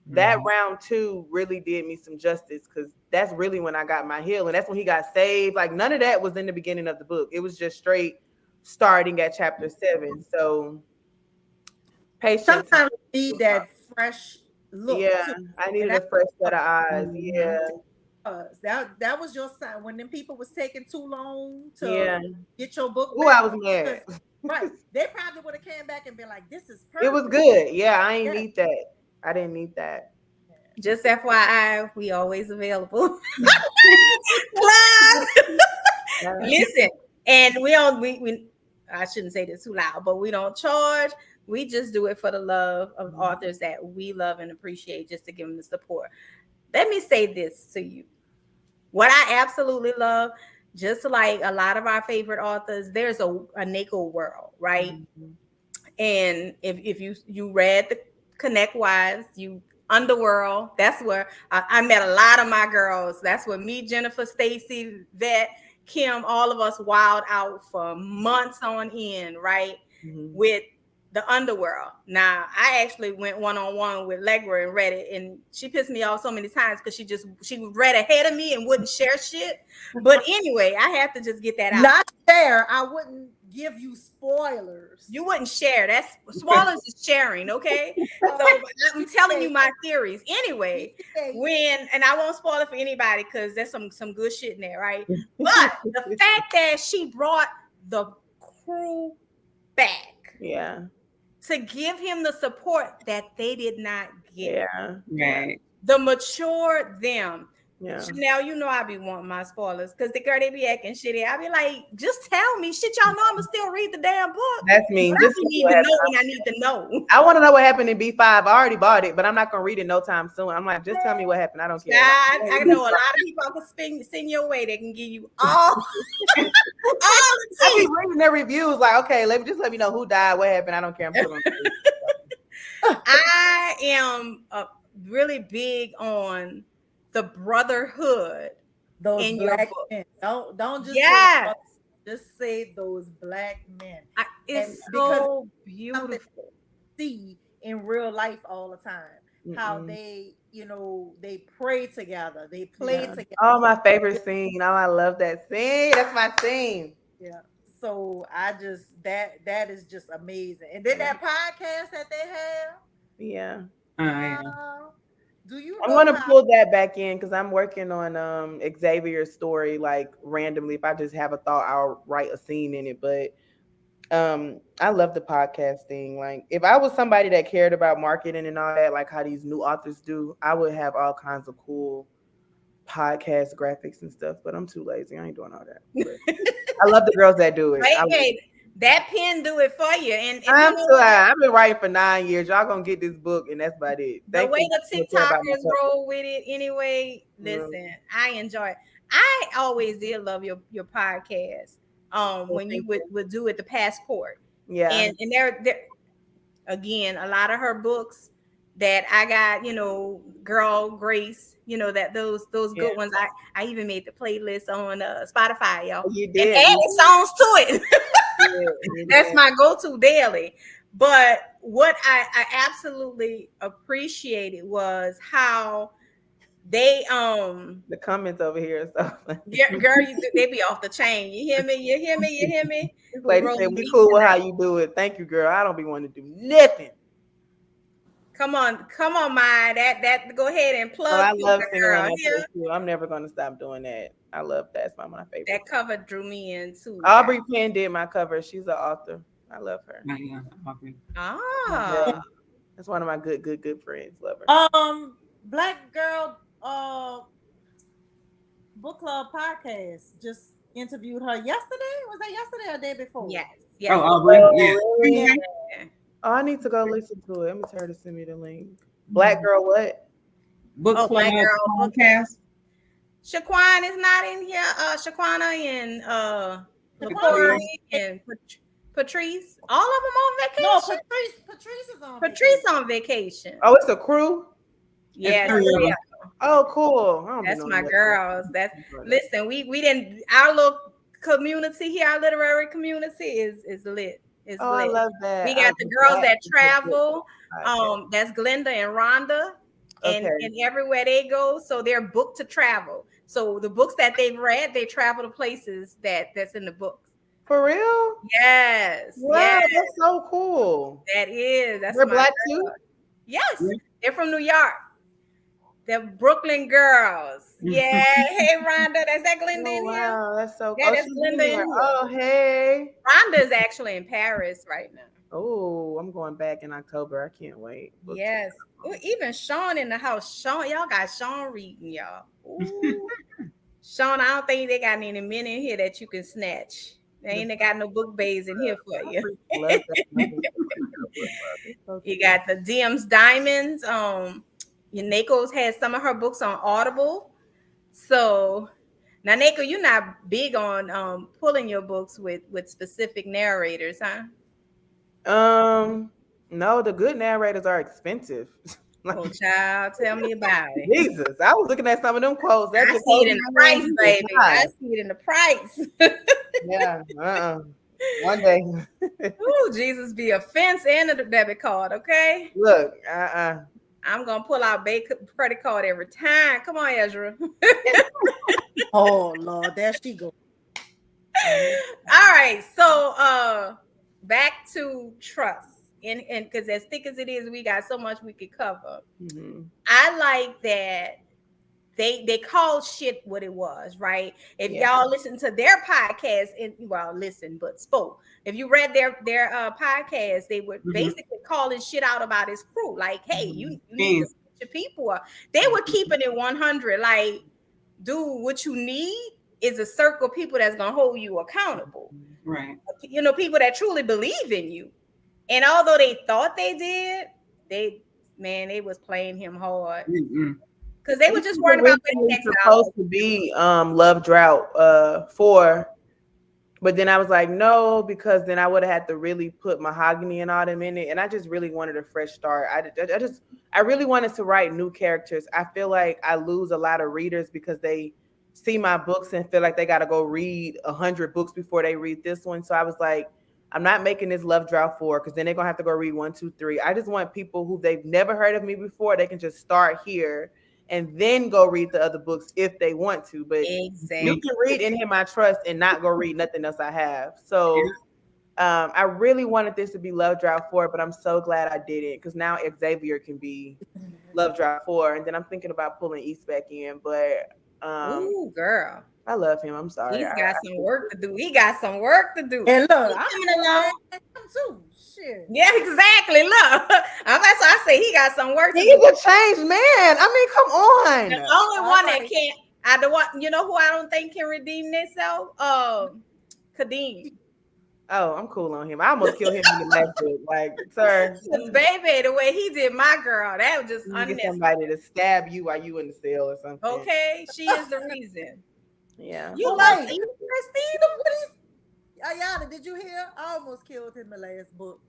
Speaker 4: That round 2 really did me some justice because that's really when I got my healing. That's when he got saved. Like, none of that was in the beginning of the book. It was just straight starting at chapter 7. So patience.
Speaker 2: Sometimes you need that fresh look.
Speaker 4: Yeah,
Speaker 2: too.
Speaker 4: I needed a fresh set of eyes.
Speaker 3: Mhm.
Speaker 4: Yeah.
Speaker 2: That was your sign when them people was taking too long to
Speaker 4: Yeah.
Speaker 2: get your book
Speaker 4: Ooh,
Speaker 2: back.
Speaker 4: I was mad.
Speaker 2: Right. They probably would have came back and been like, this is perfect.
Speaker 4: It was good. Yeah, I ain't
Speaker 2: Yeah.
Speaker 4: need that. I didn't need that.
Speaker 1: Just FYI, we always available. Listen, and we don't we I shouldn't say this too loud, but we don't charge. We just do it for the love of authors that we love and appreciate, just to give them the support. Let me say this to you. What I absolutely love, just like a lot of our favorite authors, there's a Nako world, right?
Speaker 4: Mhm.
Speaker 1: And if you read the Connect Wives, you Underworld, that's where I met a lot of my girls. That's where me, Jennifer, Stacy, Vet, Kim, all of us wild out for months on end, right?
Speaker 4: Mhm.
Speaker 1: With the Underworld. Now, I actually went one-on-one with Legra and read it, and she pissed me off so many times because she read ahead of me and wouldn't share shit. But anyway, I have to just get that out.
Speaker 2: Not share. I wouldn't give you spoilers.
Speaker 1: You wouldn't share. That's spoilers is sharing, okay? So I'm telling you my theories. Anyway, and I won't spoil it for anybody because there's some good shit in there, right? But the fact that she brought the crew back,
Speaker 4: Yeah.
Speaker 1: to give him the support that they did not get.
Speaker 4: Yeah.
Speaker 3: Right.
Speaker 1: The mature them.
Speaker 4: Yeah.
Speaker 1: Now, you know I be wanting my spoilers because the girl, they be acting shitty. I be like, just tell me. Shit, y'all know I'ma still read the damn book.
Speaker 4: That's me.
Speaker 1: But
Speaker 4: Just
Speaker 1: I need to know when I need to know.
Speaker 4: I want to know what happened in B5. I already bought it, but I'm not gonna read it no time soon. I'm like, just tell me what happened. I don't care.
Speaker 1: I know a lot of people I can send your way. They can give you all the
Speaker 4: I
Speaker 1: tea.
Speaker 4: be reading their reviews like, okay, let me know who died, what happened. I don't care. I'm still gonna
Speaker 1: I am really big on the brotherhood
Speaker 2: those
Speaker 1: in your
Speaker 2: black
Speaker 1: book.
Speaker 2: men. Don't just
Speaker 1: Yes.
Speaker 2: just say those black men.
Speaker 1: It's
Speaker 2: And
Speaker 1: so beautiful.
Speaker 2: See in real life all the time how
Speaker 4: Mm-mm.
Speaker 2: they, they pray together, they play together.
Speaker 4: Oh, my favorite scene. Oh, I love that scene. That's my scene.
Speaker 2: Yeah. So I just that is just amazing. And then that podcast that they have.
Speaker 4: Yeah.
Speaker 3: Yeah.
Speaker 2: Do you
Speaker 4: I'm
Speaker 2: know
Speaker 4: gonna
Speaker 2: how
Speaker 4: pull that back in because I'm working on Xavier's story like randomly. If I just have a thought, I'll write a scene in it. But I love the podcast thing. Like, if I was somebody that cared about marketing and all that, like how these new authors do, I would have all kinds of cool podcast graphics and stuff. But I'm too lazy. I ain't doing all that. But I love the girls that do it.
Speaker 1: Wait, that pen do it for you. And
Speaker 4: I've been writing for 9 years. Y'all gonna get this book, and that's about it.
Speaker 1: The way the TikTokers roll with it, anyway. Listen, I enjoy it. I always did love your podcast. When you would do it, the Passport.
Speaker 4: Yeah.
Speaker 1: And there again, a lot of her books that I got, Girl Grace, that those good ones. I even made the playlist on Spotify, y'all.
Speaker 4: You did.
Speaker 1: And added songs to it. That's my go-to daily. But what I absolutely appreciated was how they
Speaker 4: the comments over here and stuff.
Speaker 1: girl, they be off the chain. You hear me?
Speaker 4: This lady said, we cool with how you do it. Thank you, girl. I don't be wanting to do nothing.
Speaker 1: Come on, Maya. That go ahead and
Speaker 4: Oh,
Speaker 1: plug
Speaker 4: I
Speaker 1: for
Speaker 4: love
Speaker 1: the
Speaker 4: singing on
Speaker 1: girl
Speaker 4: that
Speaker 1: here.
Speaker 4: place too. I'm never gonna stop doing that. I love that. It's my favorite.
Speaker 1: That cover drew me in too, guys.
Speaker 4: Aubrey Penn did my cover. She's an author. I love her.
Speaker 3: Yeah, Aubrey.
Speaker 1: Ah,
Speaker 4: Yeah. That's one of my good friends. Love her.
Speaker 2: Black Girl Book Club podcast just interviewed her yesterday. Was that yesterday or day before?
Speaker 1: yes,
Speaker 3: Oh,
Speaker 1: yes.
Speaker 3: Aubrey. Yeah.
Speaker 4: Oh, really?
Speaker 2: Yeah.
Speaker 1: Yeah.
Speaker 4: Oh, I need to go listen to it. I'm gonna tell her to send me the link. Black girl, what?
Speaker 3: Book
Speaker 1: Oh,
Speaker 3: club
Speaker 1: Black Girl Book.
Speaker 3: podcast.
Speaker 1: Shaquan is not in here. Shaquana and
Speaker 2: Shaquana.
Speaker 1: Latoya and Patrice. All of them on
Speaker 2: No,
Speaker 1: vacation.
Speaker 2: Patrice is on
Speaker 1: Patrice
Speaker 2: vacation.
Speaker 1: on vacation.
Speaker 4: Oh, it's a crew.
Speaker 3: It's
Speaker 1: Yeah,
Speaker 3: 3 of
Speaker 1: yeah.
Speaker 3: us.
Speaker 4: Oh, cool. I don't be
Speaker 1: That's
Speaker 4: knowing
Speaker 1: my
Speaker 4: that.
Speaker 1: girls. That's listen. We didn't. Our little community here, our literary community is lit. It's
Speaker 4: Oh, I
Speaker 1: lit.
Speaker 4: love that.
Speaker 1: We got the girls that travel.
Speaker 4: Okay.
Speaker 1: That's Glenda and Rhonda, and
Speaker 4: Okay.
Speaker 1: everywhere they go, so they're booked to travel. So the books that they've read, they travel to places that's in the books.
Speaker 4: For real?
Speaker 1: Yes,
Speaker 4: Wow,
Speaker 1: yes,
Speaker 4: that's so cool.
Speaker 1: that is. That's
Speaker 4: They're
Speaker 1: my
Speaker 4: black
Speaker 1: girl.
Speaker 4: too?
Speaker 1: Yes,
Speaker 3: Yeah.
Speaker 1: they're from New York. The Brooklyn girls. Yeah. Hey, Rhonda. That's that Glenda
Speaker 4: Oh,
Speaker 1: in here?
Speaker 4: wow, that's so
Speaker 1: Yeah,
Speaker 4: cool.
Speaker 1: that's
Speaker 4: She's
Speaker 1: Glenda
Speaker 4: in
Speaker 1: in
Speaker 4: here.
Speaker 1: here.
Speaker 4: Oh, hey.
Speaker 1: Rhonda is actually in Paris right now.
Speaker 4: Oh, I'm going back in October. I can't wait.
Speaker 1: Yes. Ooh, even Sean in the house. Sean, y'all got Sean reading, y'all. Ooh. Sean, I don't think they got any men in here that you can snatch. They ain't got no book bays in here for you.
Speaker 4: Love that. So
Speaker 1: You
Speaker 4: cute.
Speaker 1: got the DM's Diamonds. Nako's had some of her books on Audible. So now, Nako, you're not big on pulling your books with specific narrators, huh?
Speaker 4: No, the good narrators are expensive.
Speaker 1: Oh, child, tell me about it.
Speaker 4: Jesus, I was looking at some of them quotes. That
Speaker 1: I
Speaker 4: just
Speaker 1: see it
Speaker 4: holds
Speaker 1: in the
Speaker 4: my hand
Speaker 1: price,
Speaker 4: to
Speaker 1: baby.
Speaker 4: the
Speaker 1: I
Speaker 4: sky.
Speaker 1: see it in the price.
Speaker 4: Yeah, one day.
Speaker 1: Ooh, Jesus be a fence and a debit card, okay?
Speaker 4: Look,
Speaker 1: I'm gonna pull out credit card every time. Come on, Ezra.
Speaker 2: Oh Lord, there she goes.
Speaker 1: All right, so back to trust. And because as thick as it is, we got so much we could cover.
Speaker 4: Mm-hmm.
Speaker 1: I like that they called shit what it was, right? If y'all listen to their podcast, listen, but spoke. If you read their podcast, they were basically calling shit out about his crew. Like, hey, you need to switch your people up. They were keeping it 100. Like, dude, what you need is a circle of people that's gonna hold you accountable.
Speaker 3: Right.
Speaker 1: You know, people that truly believe in you. And although they thought they did, they was playing him hard. Because they were just worried about the next
Speaker 4: supposed to be Love Drought 4, but then I was like, no, because then I would have had to really put Mahogany and all them in it, and I just really wanted a fresh start. I really wanted to write new characters. I feel like I lose a lot of readers because they see my books and feel like they got to go read 100 books before they read this one. So I was like, I'm not making this Love Drought 4 because then they're gonna have to go read 1, 2, 3. I just want people who they've never heard of me before. They can just start here and then go read the other books if they want to. But you can read In Him I Trust and not go read nothing else I have. So I really wanted this to be Love Drought 4, but I'm so glad I did it because now Xavier can be Love Drought 4. And then I'm thinking about pulling East back in, but
Speaker 1: ooh, girl.
Speaker 4: I love him. I'm sorry.
Speaker 1: He's got some work to do. He got some work to do.
Speaker 2: And look, I'm
Speaker 1: coming along
Speaker 2: too. Shit.
Speaker 1: Yeah, exactly. Look, that's why I say he got some work to
Speaker 4: He's a changed man. I mean, come on.
Speaker 1: The only one that can't, you know who I don't think can redeem themselves? Kadeem.
Speaker 4: Oh, I'm cool on him. I almost killed him in the last book. Like, sir.
Speaker 1: Baby, the way he did my girl, that was just unnecessary.
Speaker 4: Somebody to stab you while you in the cell or something.
Speaker 1: Okay, she is the reason.
Speaker 4: Yeah.
Speaker 1: You love Christine?
Speaker 2: Ayana, did you hear? I almost killed him the last book.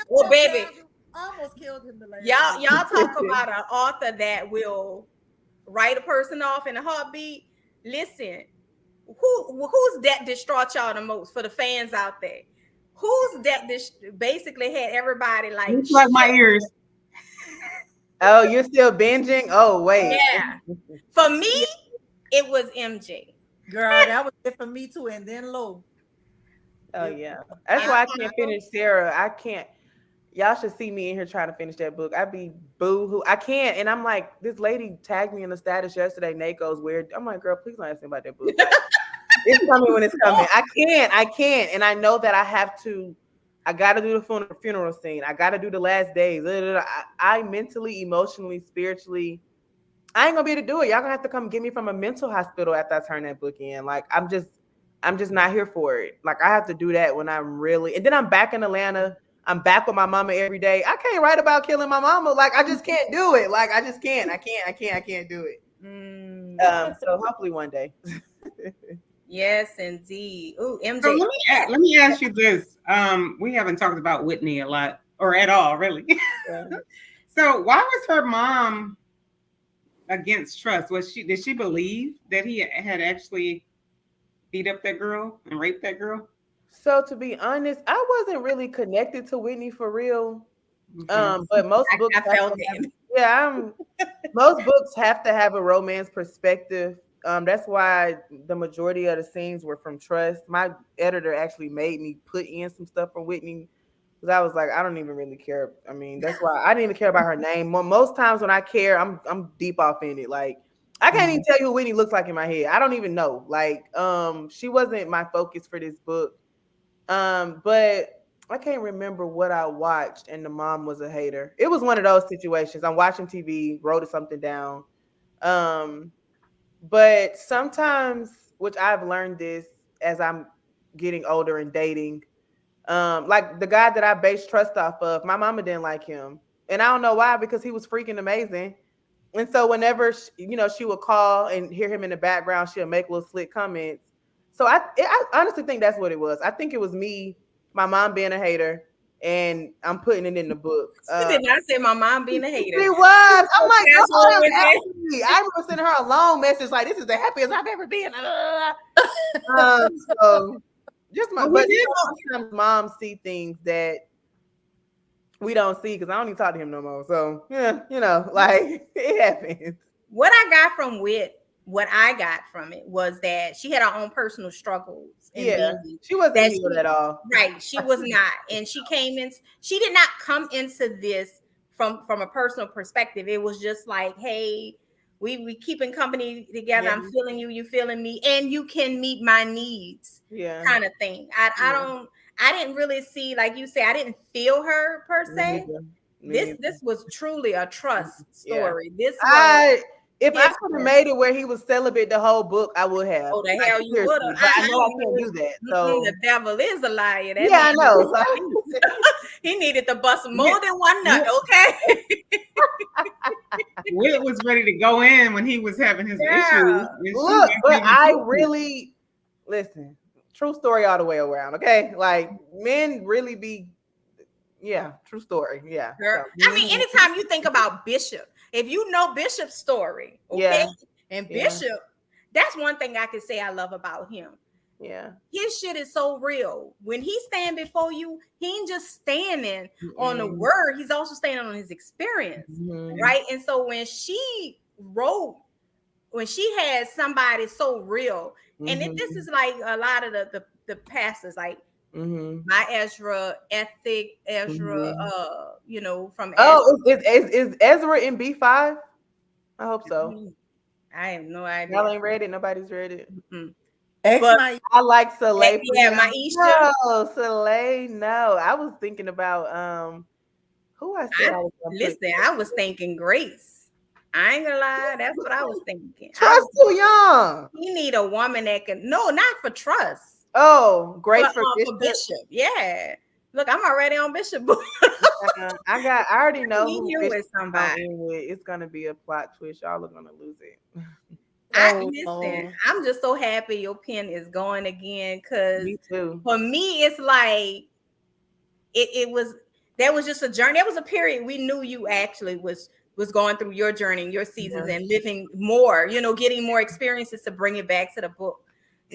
Speaker 1: Well, baby,
Speaker 2: I almost killed him the last
Speaker 1: y'all
Speaker 2: book.
Speaker 1: talk about an author that will write a person off in a heartbeat. Listen, who's that distraught y'all the most for the fans out there? Who's that basically had everybody like
Speaker 3: it's like my ears.
Speaker 4: Oh, you're still binging? Oh, wait.
Speaker 1: Yeah. For me, it was MJ.
Speaker 2: Girl, that was it for me too. And then Low.
Speaker 4: Oh, yeah. That's why I can't finish Sarah. I can't. Y'all should see me in here trying to finish that book. I'd be boo-hoo. I can't. And I'm like, this lady tagged me in the status yesterday. Nako's weird. I'm like, girl, please don't ask me about that book. Like, it's coming when it's coming. I can't. And I know that I have to. I got to do the funeral scene. I got to do the last days. I mentally, emotionally, spiritually, I ain't gonna be able to do it. Y'all gonna have to come get me from a mental hospital after I turn that book in. Like I'm just not here for it. Like I have to do that when I'm really, and then I'm back in Atlanta. I'm back with my mama every day. I can't write about killing my mama. Like I just can't do it. Like I just can't. I can't do it. So hopefully one day.
Speaker 1: Yes, indeed. Ooh,
Speaker 3: So
Speaker 1: MJ.
Speaker 3: let me ask you this. We haven't talked about Whitney a lot or at all, really. So why was her mom against trust? Did she believe that he had actually beat up that girl and raped that girl?
Speaker 4: So to be honest, I wasn't really connected to Whitney for real.
Speaker 3: Okay.
Speaker 4: But most books
Speaker 1: I felt it.
Speaker 4: most books have to have a romance perspective. That's why the majority of the scenes were from trust. My editor actually made me put in some stuff from Whitney because I was like, I don't even really care. I mean, that's why I didn't even care about her name. Most times when I care, I'm deep off in it. Like I can't even tell you who Whitney looks like in my head. I don't even know. Like, she wasn't my focus for this book. But I can't remember what I watched, and the mom was a hater. It was one of those situations. I'm watching TV, wrote something down. Um, but sometimes, which I've learned this as I'm getting older and dating, like the guy that I based trust off of, my mama didn't like him, and I don't know why because he was freaking amazing. And so whenever she would call and hear him in the background, she'll make little slick comments. So I honestly think that's what it was. I think it was me, my mom being a hater, and I'm putting it in the book.
Speaker 1: She did not say my mom being a hater.
Speaker 4: It was. I'm like,
Speaker 1: Casual
Speaker 4: I'm
Speaker 1: with it.
Speaker 4: happy. I remember sending her a long message like, "This is the happiest I've ever been." So just but sometimes moms see things that we don't see because I don't even talk to him no more. So yeah, like it happens.
Speaker 1: What I got from it was that she had her own personal struggles.
Speaker 4: She wasn't healed at all.
Speaker 1: Right, she was not, and she did not come into this from a personal perspective. It was just like, hey, we keeping company together. I'm feeling you, you feeling me, and you can meet my needs. Kind of thing. I didn't really see, like you say, I didn't feel her per se. This was truly a trust story. This was.
Speaker 4: If I could have made it where he was celibate the whole book, I would have.
Speaker 1: Oh, the hell you would have.
Speaker 4: But I know I can't do that. So
Speaker 1: the devil is a liar.
Speaker 4: I know. So
Speaker 1: he needed to bust more than one nut. Okay.
Speaker 3: Will was ready to go in when he was having his issues.
Speaker 4: Look, but I really listen. True story all the way around. Okay, like men really be. Yeah, true story. Yeah.
Speaker 1: Girl. I mean, anytime you think about Bishop, if you know Bishop's story, okay, and Bishop, that's one thing I can say I love about him.
Speaker 4: Yeah.
Speaker 1: His shit is so real. When he stand before you, he ain't just standing on the word. He's also standing on his experience, right? And so when she had somebody so real, and this is like a lot of the pastors, like my Ezra, from
Speaker 4: is Ezra in B5? I hope so.
Speaker 1: I have no idea.
Speaker 4: Y'all ain't read it. Nobody's read it.
Speaker 2: But
Speaker 4: I like Soleil.
Speaker 1: Maisha.
Speaker 4: No, Soleil. No, I was thinking about who I said I was gonna
Speaker 1: listen. I was thinking Grace. I ain't gonna lie. That's what I was thinking.
Speaker 4: Trust too young.
Speaker 1: You need a woman that can. No, not for trust.
Speaker 4: Oh, Grace for
Speaker 1: Bishop. Yeah. Look, I'm already on Bishop.
Speaker 4: I already know who
Speaker 1: Bishop with somebody.
Speaker 4: It's gonna be a plot twist. Y'all are gonna lose it.
Speaker 1: Listen, I'm just so happy your pen is going again because for me, it's like that was just a journey. That was a period we knew you actually was going through your journey, your seasons, and living more, getting more experiences to bring it back to the book.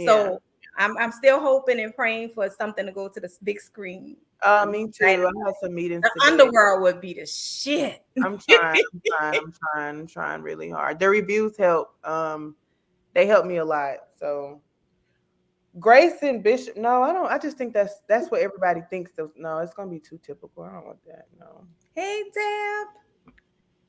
Speaker 1: So I'm still hoping and praying for something to go to the big screen.
Speaker 4: Me too. I have some meetings.
Speaker 1: The underworld would be the shit.
Speaker 4: I'm trying really hard. The reviews help. They help me a lot. So Grace and Bishop. No, I don't. I just think that's what everybody thinks. No, it's gonna be too typical. I don't want that. No.
Speaker 1: Hey, Deb.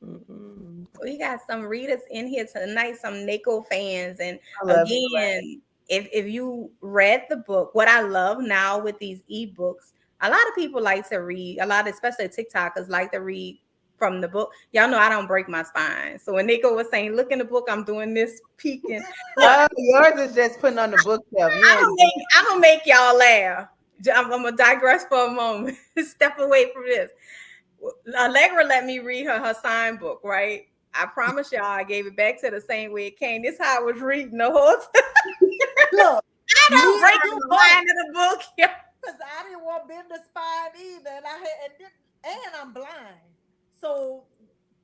Speaker 4: Mm-mm.
Speaker 1: We got some readers in here tonight, some Nako fans. And
Speaker 4: I love it.
Speaker 1: again, if you read the book, what I love now with these ebooks, a lot of people like to read, a lot, especially TikTokers, like to read from the book. Y'all know I don't break my spine. So when Nako was saying, look in the book, I'm doing this peeking. Look,
Speaker 4: Oh, yours is just putting on the bookshelf. You ain't.
Speaker 1: I'm gonna make y'all laugh. I'm gonna digress for a moment. Step away from this. Allegra let me read her sign book, right? I promise y'all, I gave it back to the same way it came. This is how I was reading the whole time.
Speaker 2: Look,
Speaker 1: I don't break
Speaker 2: you
Speaker 1: the
Speaker 2: both.
Speaker 1: spine of the book. Yeah.
Speaker 2: Because I didn't want to bend the spine either, and I had and I'm blind, so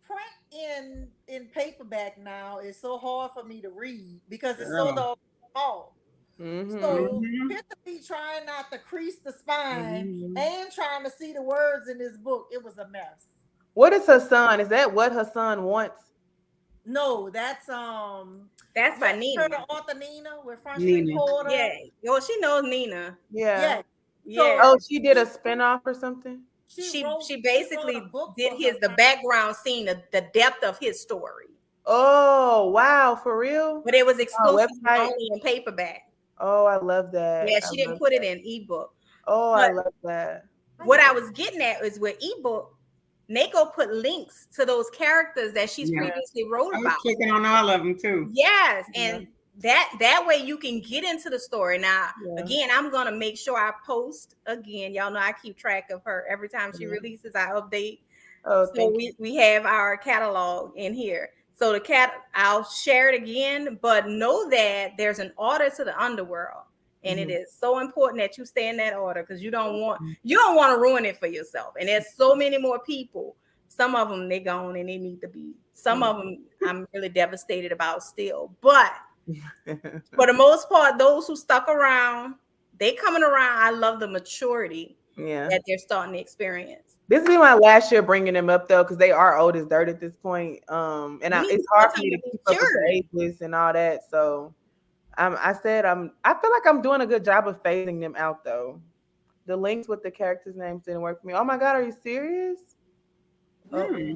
Speaker 2: print in paperback now is so hard for me to read because it's so
Speaker 3: Girl.
Speaker 2: small.
Speaker 4: Mm-hmm.
Speaker 2: So
Speaker 3: Mhm.
Speaker 2: picture me trying not to crease the spine
Speaker 4: Mm-hmm.
Speaker 2: and trying to see the words in this book. It was a mess.
Speaker 4: What is her son? Is that what her son wants?
Speaker 2: No, that's
Speaker 1: That's by
Speaker 2: you heard
Speaker 1: Nina.
Speaker 2: of Author Nina with Front Street
Speaker 3: Nina.
Speaker 1: Yeah.
Speaker 2: Porter?
Speaker 1: Well, she knows Nina.
Speaker 4: Yeah.
Speaker 2: Yes.
Speaker 1: Yeah.
Speaker 2: So
Speaker 4: Oh, she did a
Speaker 2: she
Speaker 4: spinoff or something.
Speaker 1: She
Speaker 2: wrote a
Speaker 1: basically
Speaker 2: book
Speaker 1: did
Speaker 2: for her
Speaker 1: his the
Speaker 2: son.
Speaker 1: background scene, the depth of his story.
Speaker 4: Oh, wow, for real?
Speaker 1: But it was
Speaker 4: Oh,
Speaker 1: exclusively
Speaker 4: website.
Speaker 1: only in paperback.
Speaker 4: Oh, I love that.
Speaker 1: Yeah,
Speaker 4: I
Speaker 1: she didn't
Speaker 4: love
Speaker 1: put it
Speaker 4: that.
Speaker 1: in ebook.
Speaker 4: Oh, I
Speaker 1: But
Speaker 4: love that.
Speaker 1: what I was getting at is with ebook, Nako put links to those characters that she's
Speaker 3: Yeah.
Speaker 4: Yeah.
Speaker 1: previously wrote
Speaker 3: I was
Speaker 1: about.
Speaker 3: clicking on all of them too.
Speaker 1: Yes,
Speaker 4: Yeah.
Speaker 1: and that way you can get into the story. Now,
Speaker 4: Yeah.
Speaker 1: again, I'm gonna make sure I post again. Y'all know I keep track of her every time she
Speaker 4: Yeah.
Speaker 1: releases. I update.
Speaker 4: Oh,
Speaker 1: So
Speaker 4: thank you.
Speaker 1: we have our catalog in here. So I'll share it again, but know that there's an order to the underworld, and it
Speaker 4: Mhm.
Speaker 1: is so important that you stay in that order because you don't want to ruin it for yourself. And there's so many more people. Some of them they gone and they need to be. Some of them I'm really devastated about still, but for the most part, those who stuck around, they coming around. I love the maturity
Speaker 4: Yeah.
Speaker 1: that they're starting to experience.
Speaker 4: This is my last year bringing them up though, because they are old as dirt at this point. And
Speaker 1: You need
Speaker 4: it's
Speaker 1: more
Speaker 4: hard for
Speaker 1: time
Speaker 4: me
Speaker 1: to
Speaker 4: to keep up with
Speaker 1: mature.
Speaker 4: the ages and all that. So I said I feel like I'm doing a good job of phasing them out though. The links with the characters' names didn't work for me. Oh my god, are you serious? Oh,
Speaker 3: Hmm.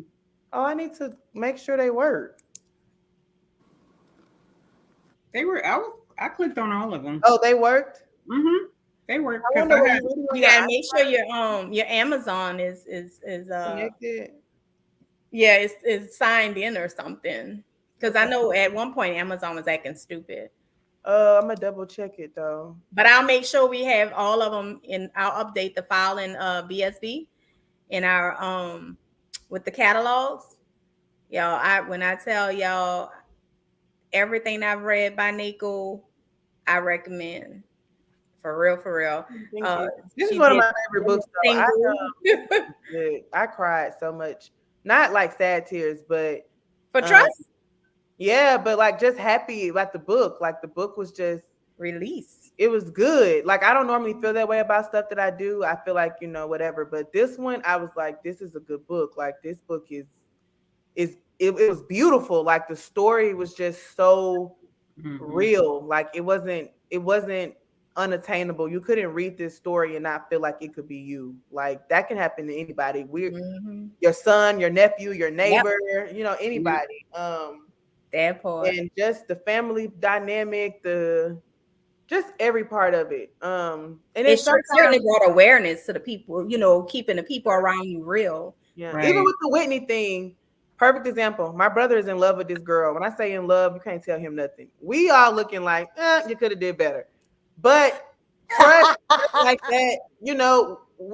Speaker 4: oh, I need to make sure they work.
Speaker 3: They were. I clicked on all of them.
Speaker 4: Oh, they worked.
Speaker 3: Mm-hmm. They were
Speaker 4: I
Speaker 3: because
Speaker 4: wonder
Speaker 3: I
Speaker 4: were
Speaker 3: had.
Speaker 4: you reading on
Speaker 1: You
Speaker 4: your
Speaker 1: gotta make sure
Speaker 4: iPad
Speaker 1: your Amazon is
Speaker 4: connected?
Speaker 1: yeah, it's signed in or something. Because I
Speaker 4: Okay.
Speaker 1: know at one point Amazon was acting stupid.
Speaker 4: I'm gonna double check it though.
Speaker 1: But I'll make sure we have all of them in. I'll update the file in BSB in our with the catalogs. Y'all, when I tell y'all everything I've read by Nako, I recommend for real, for real.
Speaker 4: Thank
Speaker 1: Uh,
Speaker 4: you. This is
Speaker 1: she
Speaker 4: one of
Speaker 1: did
Speaker 4: my favorite books though.
Speaker 1: single
Speaker 4: I cried so much. Not like sad tears, but
Speaker 1: for
Speaker 4: um
Speaker 1: trust
Speaker 4: yeah, but like just happy like the book. Like the book was just
Speaker 1: release.
Speaker 4: it was good. Like I don't normally feel that way about stuff that I do. I feel like, whatever. But this one I was like, this is a good book. Like this book it was beautiful. Like the story was just so
Speaker 3: Mm-hmm.
Speaker 4: real. Like it wasn't unattainable. You couldn't read this story and not feel like it could be you. Like that can happen to anybody.
Speaker 1: Mm-hmm.
Speaker 4: Your son, your nephew, your
Speaker 1: Yep,
Speaker 4: neighbor,
Speaker 3: Yep.
Speaker 4: anybody.
Speaker 1: that part.
Speaker 4: And just the family dynamic, the just every part of it. And then
Speaker 1: It certainly
Speaker 4: sometimes,
Speaker 1: brought awareness to the people, keeping the people around you real.
Speaker 4: yeah, even
Speaker 3: Right.
Speaker 4: with the Whitney thing, perfect example. My brother is in love with this girl. When I say in love, you can't tell him nothing. We all looking like, you could have did better. But trust like that,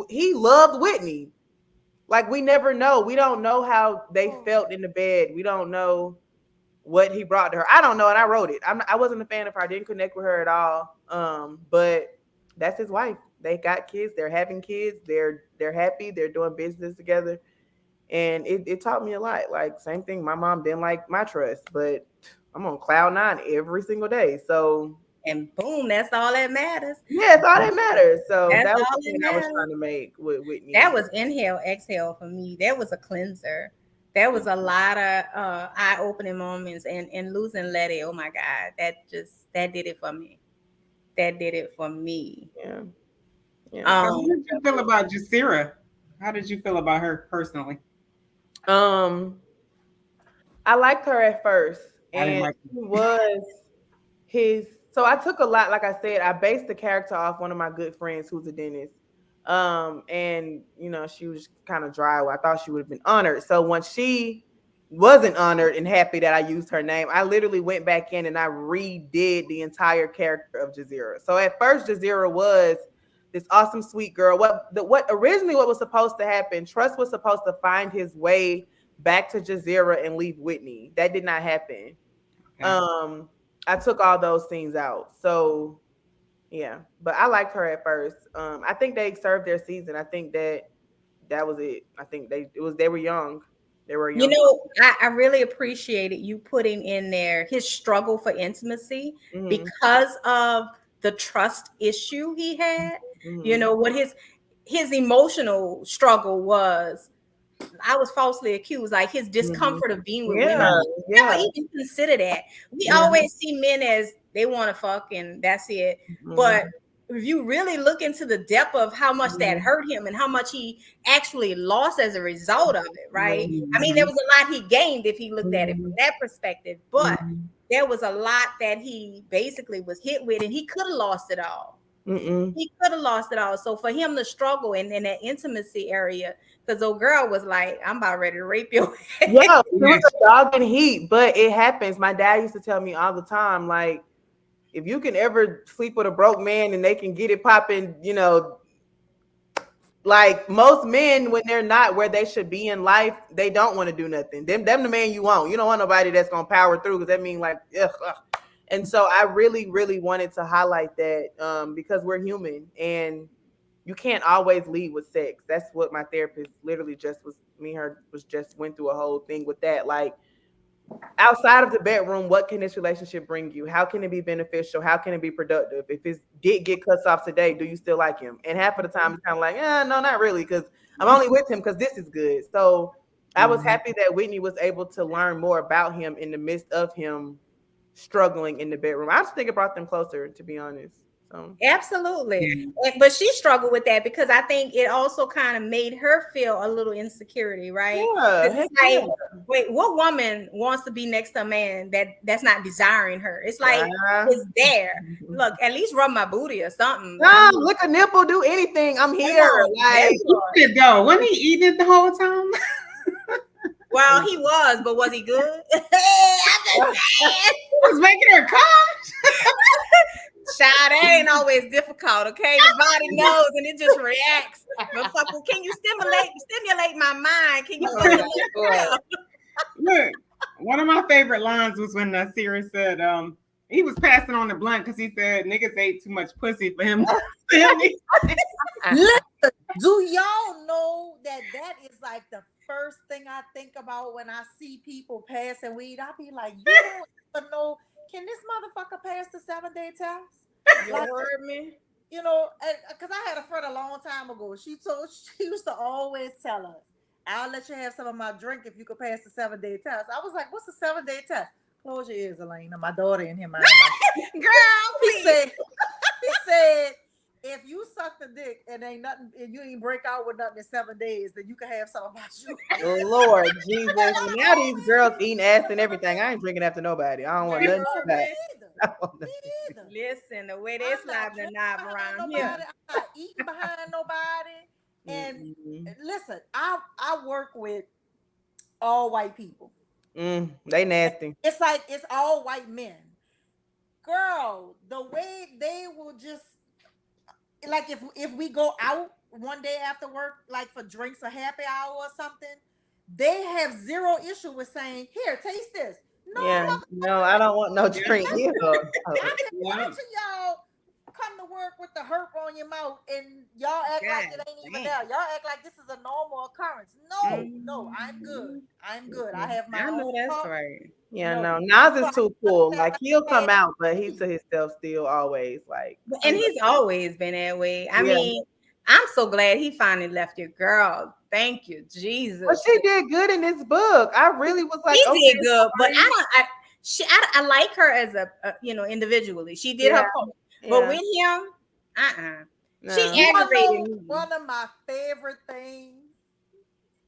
Speaker 4: he loved Whitney. Like we never know. We don't know how they felt in the bed. We don't know what he brought to her. I don't know, and I wrote it. I wasn't a fan of her. I didn't connect with her at all. But that's his wife. They got kids. They're having kids. They're happy. They're doing business together, and it taught me a lot. Like same thing. My mom didn't like my trust, but I'm on cloud nine every single day. So
Speaker 1: And boom, that's all that matters.
Speaker 4: yeah, it's all that matters. So
Speaker 1: That's
Speaker 4: that was
Speaker 1: all
Speaker 4: the
Speaker 1: that
Speaker 4: point I was
Speaker 1: matters.
Speaker 4: trying to make with Whitney
Speaker 1: That
Speaker 4: and
Speaker 1: was inhale, exhale for me. That was a cleanser. There was a lot of eye-opening moments, and losing Letty. Oh my God, that did it for me. that did it for me.
Speaker 4: Yeah. Yeah.
Speaker 3: So how
Speaker 1: Um,
Speaker 3: did you feel about Jasira? How did you feel about her personally?
Speaker 4: Um, I liked her at first,
Speaker 3: I didn't
Speaker 4: and
Speaker 3: like
Speaker 4: she was his. So I took a lot, like I said, I based the character off one of my good friends who's a dentist. And she was kind of dry. I thought she would have been honored. So when she wasn't honored and happy that I used her name, I literally went back in and I redid the entire character of Jazeera. So at first, Jazeera was this awesome, sweet girl. What originally what was supposed to happen? Trust was supposed to find his way back to Jazeera and leave Whitney. That did not happen.
Speaker 3: that.
Speaker 4: I took all those scenes out. So yeah, but I liked her at first. I think they served their season. I think that was it. I think they were young. They were
Speaker 1: you
Speaker 4: young.
Speaker 1: know, I really appreciated you putting in there his struggle for intimacy
Speaker 4: Mhm,
Speaker 1: because of the trust issue he had. You
Speaker 4: mhm,
Speaker 1: know, what his emotional struggle was. I was falsely accused, like his
Speaker 4: mhm.
Speaker 1: discomfort of being with women.
Speaker 4: Yeah,
Speaker 3: Right.
Speaker 1: He never
Speaker 4: yeah.
Speaker 1: even considered that. We
Speaker 4: Yeah.
Speaker 1: always see men as they want to fuck and that's it.
Speaker 4: Mhm,
Speaker 1: But if you really look into the depth of how much that
Speaker 4: mhm,
Speaker 1: hurt him and how much he actually lost as a result of it, right? I mean, there
Speaker 3: Mhm.
Speaker 1: was a lot he gained if he looked at it from
Speaker 4: mhm,
Speaker 1: that perspective, but
Speaker 4: mhm,
Speaker 1: there was a lot that he basically was hit with, and he could have lost it all.
Speaker 4: mhm.
Speaker 1: He could have lost it all. So for him to struggle in that intimacy area, because old girl was like, I'm about ready to rape you.
Speaker 4: Yeah, it was
Speaker 3: Yes.
Speaker 4: a dog in heat, but it happens. My dad used to tell me all the time, like, if you can ever sleep with a broke man and they can get it popping, like most men when they're not where they should be in life, they don't want to do nothing. Them the man you want. You don't want nobody that's gonna power through because that means like ugh, ugh. And so I really, really wanted to highlight that because we're human and you can't always lead with sex. That's what my therapist literally just was me and her was just went through a whole thing with that. Like outside of the bedroom, what can this relationship bring you? How can it be beneficial? How can it be productive? If his dick get cut off today, do you still like him? And half of the time it's kind of like, no, not really, because I'm only with him because this is good. So I was
Speaker 3: Mhm.
Speaker 4: happy that Whitney was able to learn more about him in the midst of him struggling in the bedroom. I just think it brought them closer, to be honest. So
Speaker 1: Absolutely.
Speaker 3: Yeah.
Speaker 1: But she struggled with that because I think it also kind of made her feel a little insecurity, right?
Speaker 4: yeah,
Speaker 1: 'Cause
Speaker 4: heck
Speaker 1: it's like,
Speaker 4: yeah.
Speaker 1: wait, what woman wants to be next to a man that's not desiring her? It's like
Speaker 4: Ah,
Speaker 1: it's there. Look, at least rub my booty or something. I
Speaker 4: no,
Speaker 1: mean,
Speaker 4: lick a nipple, do anything. I'm
Speaker 1: come
Speaker 4: here.
Speaker 1: on,
Speaker 4: Like,
Speaker 1: that part.
Speaker 3: Did though? Wasn't he eating it the whole time?
Speaker 1: Well, he was, but was he good? I'm just saying.
Speaker 3: Was making her come.
Speaker 1: Child, that ain't always difficult, okay? The body knows and it just reacts. Motherfucker, can you stimulate my mind? Can you fucking let it go?
Speaker 3: Look, one of my favorite lines was when Sierra said, he was passing on the blunt because he said niggas ate too much pussy for him.
Speaker 2: Listen, do y'all know that is like the first thing I think about when I see people passing weed? I be like, you don't even know, can this motherfucker pass the 7-day test?
Speaker 1: You
Speaker 2: Like,
Speaker 1: heard me?
Speaker 2: because I had a friend a long time ago. She used to always tell us, I'll let you have some of my drink if you could pass the 7-day test. I was like, what's the 7-day test? Close your ears, Elena. My daughter in here, mind my
Speaker 1: Girl,
Speaker 2: he
Speaker 1: please.
Speaker 2: said, if you suck the dick and ain't nothing, and you ain't break out with nothing in 7 days, then you can have some about you.
Speaker 4: oh Lord Jesus. And now these girls eating ass and everything. I ain't drinking after nobody. I don't want
Speaker 1: You
Speaker 4: nothing
Speaker 1: heard
Speaker 4: to that.
Speaker 2: Me either.
Speaker 4: I don't want
Speaker 2: Me
Speaker 4: nothing.
Speaker 2: either.
Speaker 1: Listen, the way they
Speaker 2: I'm not
Speaker 1: slide the
Speaker 2: drinking
Speaker 1: knob
Speaker 2: behind
Speaker 1: around here.
Speaker 2: nobody. I'm not eating behind nobody. And
Speaker 4: Mm-mm.
Speaker 2: listen, I work with all white people.
Speaker 4: They nasty.
Speaker 2: It's like it's all white men. Girl, the way they will just like if we go out one day after work, like for drinks or happy hour or something, they have zero issue with saying, "Here, taste this." No,
Speaker 4: Yeah. No, I
Speaker 2: motherfucker,
Speaker 4: don't want no
Speaker 3: Yeah.
Speaker 4: drink. Yeah.
Speaker 2: I've been
Speaker 3: Yeah.
Speaker 2: watching y'all come to work with the herp on your mouth, and y'all act like
Speaker 1: God
Speaker 2: it ain't even
Speaker 1: damn.
Speaker 2: there. Y'all act like this is a normal occurrence. No, I'm good. I'm good. I have my
Speaker 1: I
Speaker 2: own
Speaker 1: know that's
Speaker 2: cup.
Speaker 1: right.
Speaker 4: Yeah,
Speaker 2: No,
Speaker 4: no. Nas
Speaker 2: so
Speaker 4: is
Speaker 2: I
Speaker 4: too cool.
Speaker 2: have
Speaker 4: Like he'll come
Speaker 2: had
Speaker 4: out, but he's to himself still always. Like,
Speaker 1: And
Speaker 4: I'm good.
Speaker 1: he's always been that way. I
Speaker 4: Yeah.
Speaker 1: mean, I'm so glad he finally left your girl. Thank you,
Speaker 4: But
Speaker 1: Jesus.
Speaker 4: she did good in this book. I really was like,
Speaker 1: He
Speaker 4: okay,
Speaker 1: did good, but
Speaker 4: sorry.
Speaker 1: I don't. I like her as a individually. She did
Speaker 4: Yeah.
Speaker 1: her part. But
Speaker 4: Yeah.
Speaker 1: with him, she
Speaker 4: No.
Speaker 2: You want to
Speaker 1: aggravated
Speaker 2: know
Speaker 1: me.
Speaker 2: one of my favorite things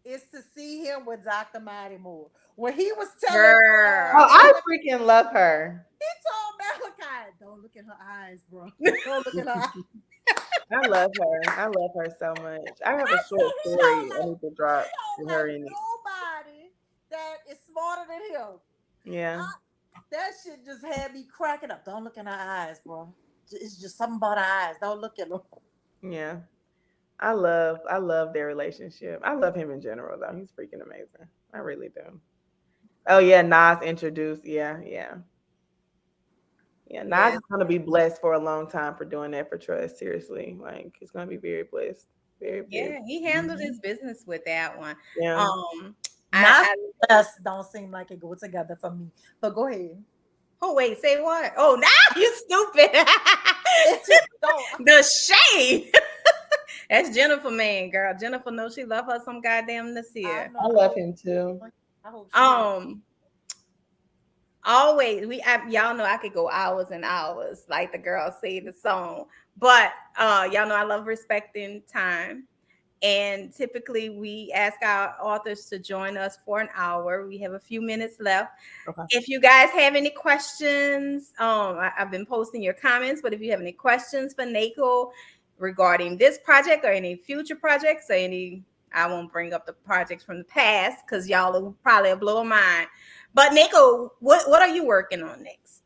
Speaker 2: is to see him with Dr. Mighty Moore. When he was telling
Speaker 4: Oh,
Speaker 1: Girl.
Speaker 4: I
Speaker 2: Malachi,
Speaker 4: freaking love her.
Speaker 2: he told Malachi, don't look in her eyes, bro. Don't look in her eyes.
Speaker 4: I love her. I love her so much. I have
Speaker 2: I
Speaker 4: a short
Speaker 2: said
Speaker 4: story I need to drop
Speaker 2: he
Speaker 4: with
Speaker 2: don't
Speaker 4: her
Speaker 2: like
Speaker 4: in it.
Speaker 2: nobody that is smarter than him.
Speaker 4: Yeah.
Speaker 2: I, that shit just had me cracking up. Don't look in her eyes, bro. It's just something about her eyes. Don't look at them.
Speaker 4: Yeah. I love their relationship. I love him in general though. He's freaking amazing. I really do. Oh yeah, Nas introduced. Yeah, yeah. Yeah, Nas
Speaker 1: Yeah.
Speaker 4: is gonna be blessed for a long time for doing that for Trust. Seriously. Like he's gonna be very blessed. Very, very.
Speaker 1: Yeah, he handled his business with that one.
Speaker 4: Yeah.
Speaker 1: Um,
Speaker 2: Not
Speaker 1: I
Speaker 2: us don't seem like it go together for me. But go ahead.
Speaker 1: oh wait, say what? Oh, now you stupid.
Speaker 2: It just don't.
Speaker 1: The shade. That's Jennifer, man, girl. Jennifer knows she love her some goddamn
Speaker 2: I
Speaker 1: Nasir.
Speaker 2: know.
Speaker 4: I love him too.
Speaker 2: I hope she don't.
Speaker 1: Um, always y'all know I could go hours and hours, like the girl say the song. But y'all know I love respecting time. And typically we ask our authors to join us for an hour. We have a few minutes left.
Speaker 4: Okay.
Speaker 1: If you guys have any questions, I've been posting your comments, but if you have any questions for Nako regarding this project or any future projects or any, I won't bring up the projects from the past because y'all will probably blow a mind. But Nako, what are you working on next?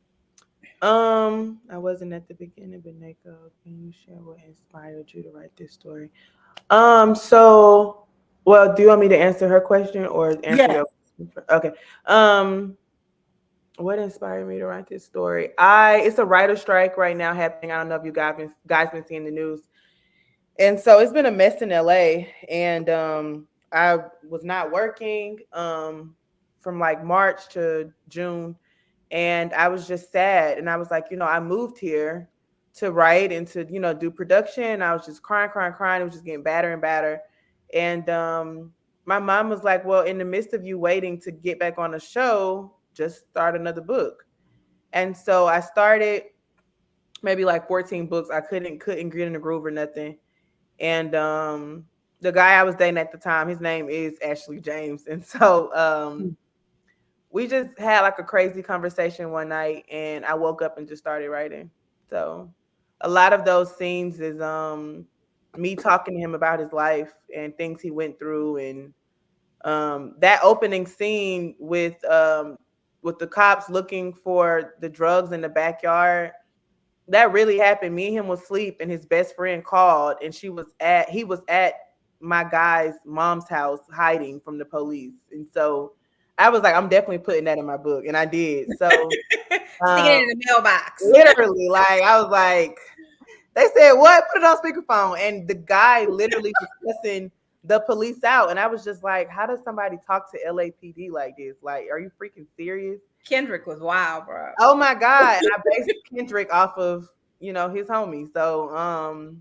Speaker 4: I wasn't at the beginning, but Nico, can you share what inspired you to write this story? So, well, do you want me to answer her question or answer
Speaker 2: Yes.
Speaker 4: your question? Okay. Um, what inspired me to write this story? It's a writer strike right now happening. I don't know if you guys been seeing the news. And so it's been a mess in LA. And I was not working from like March to June. And I was just sad. And I was like, I moved here to write and to, do production. I was just crying, crying, crying. It was just getting badder and badder. And my mom was like, well, in the midst of you waiting to get back on a show, just start another book. And so I started maybe like 14 books. I couldn't get in the groove or nothing. And the guy I was dating at the time, his name is Ashley James. And so we just had like a crazy conversation one night and I woke up and just started writing. So a lot of those scenes is me talking to him about his life and things he went through, and that opening scene with the cops looking for the drugs in the backyard, that really happened. Me and him was asleep and his best friend called and he was at my guy's mom's house hiding from the police. And so I was like, I'm definitely putting that in my book. And I did. So
Speaker 1: Sticking it in the mailbox.
Speaker 4: literally, like I was like, they said what? Put it on speakerphone. And the guy literally was cussing the police out. And I was just like, how does somebody talk to LAPD like this? Like, are you freaking serious?
Speaker 1: Kendrick was wild, bro.
Speaker 4: Oh my God. And I based Kendrick off of, his homie. So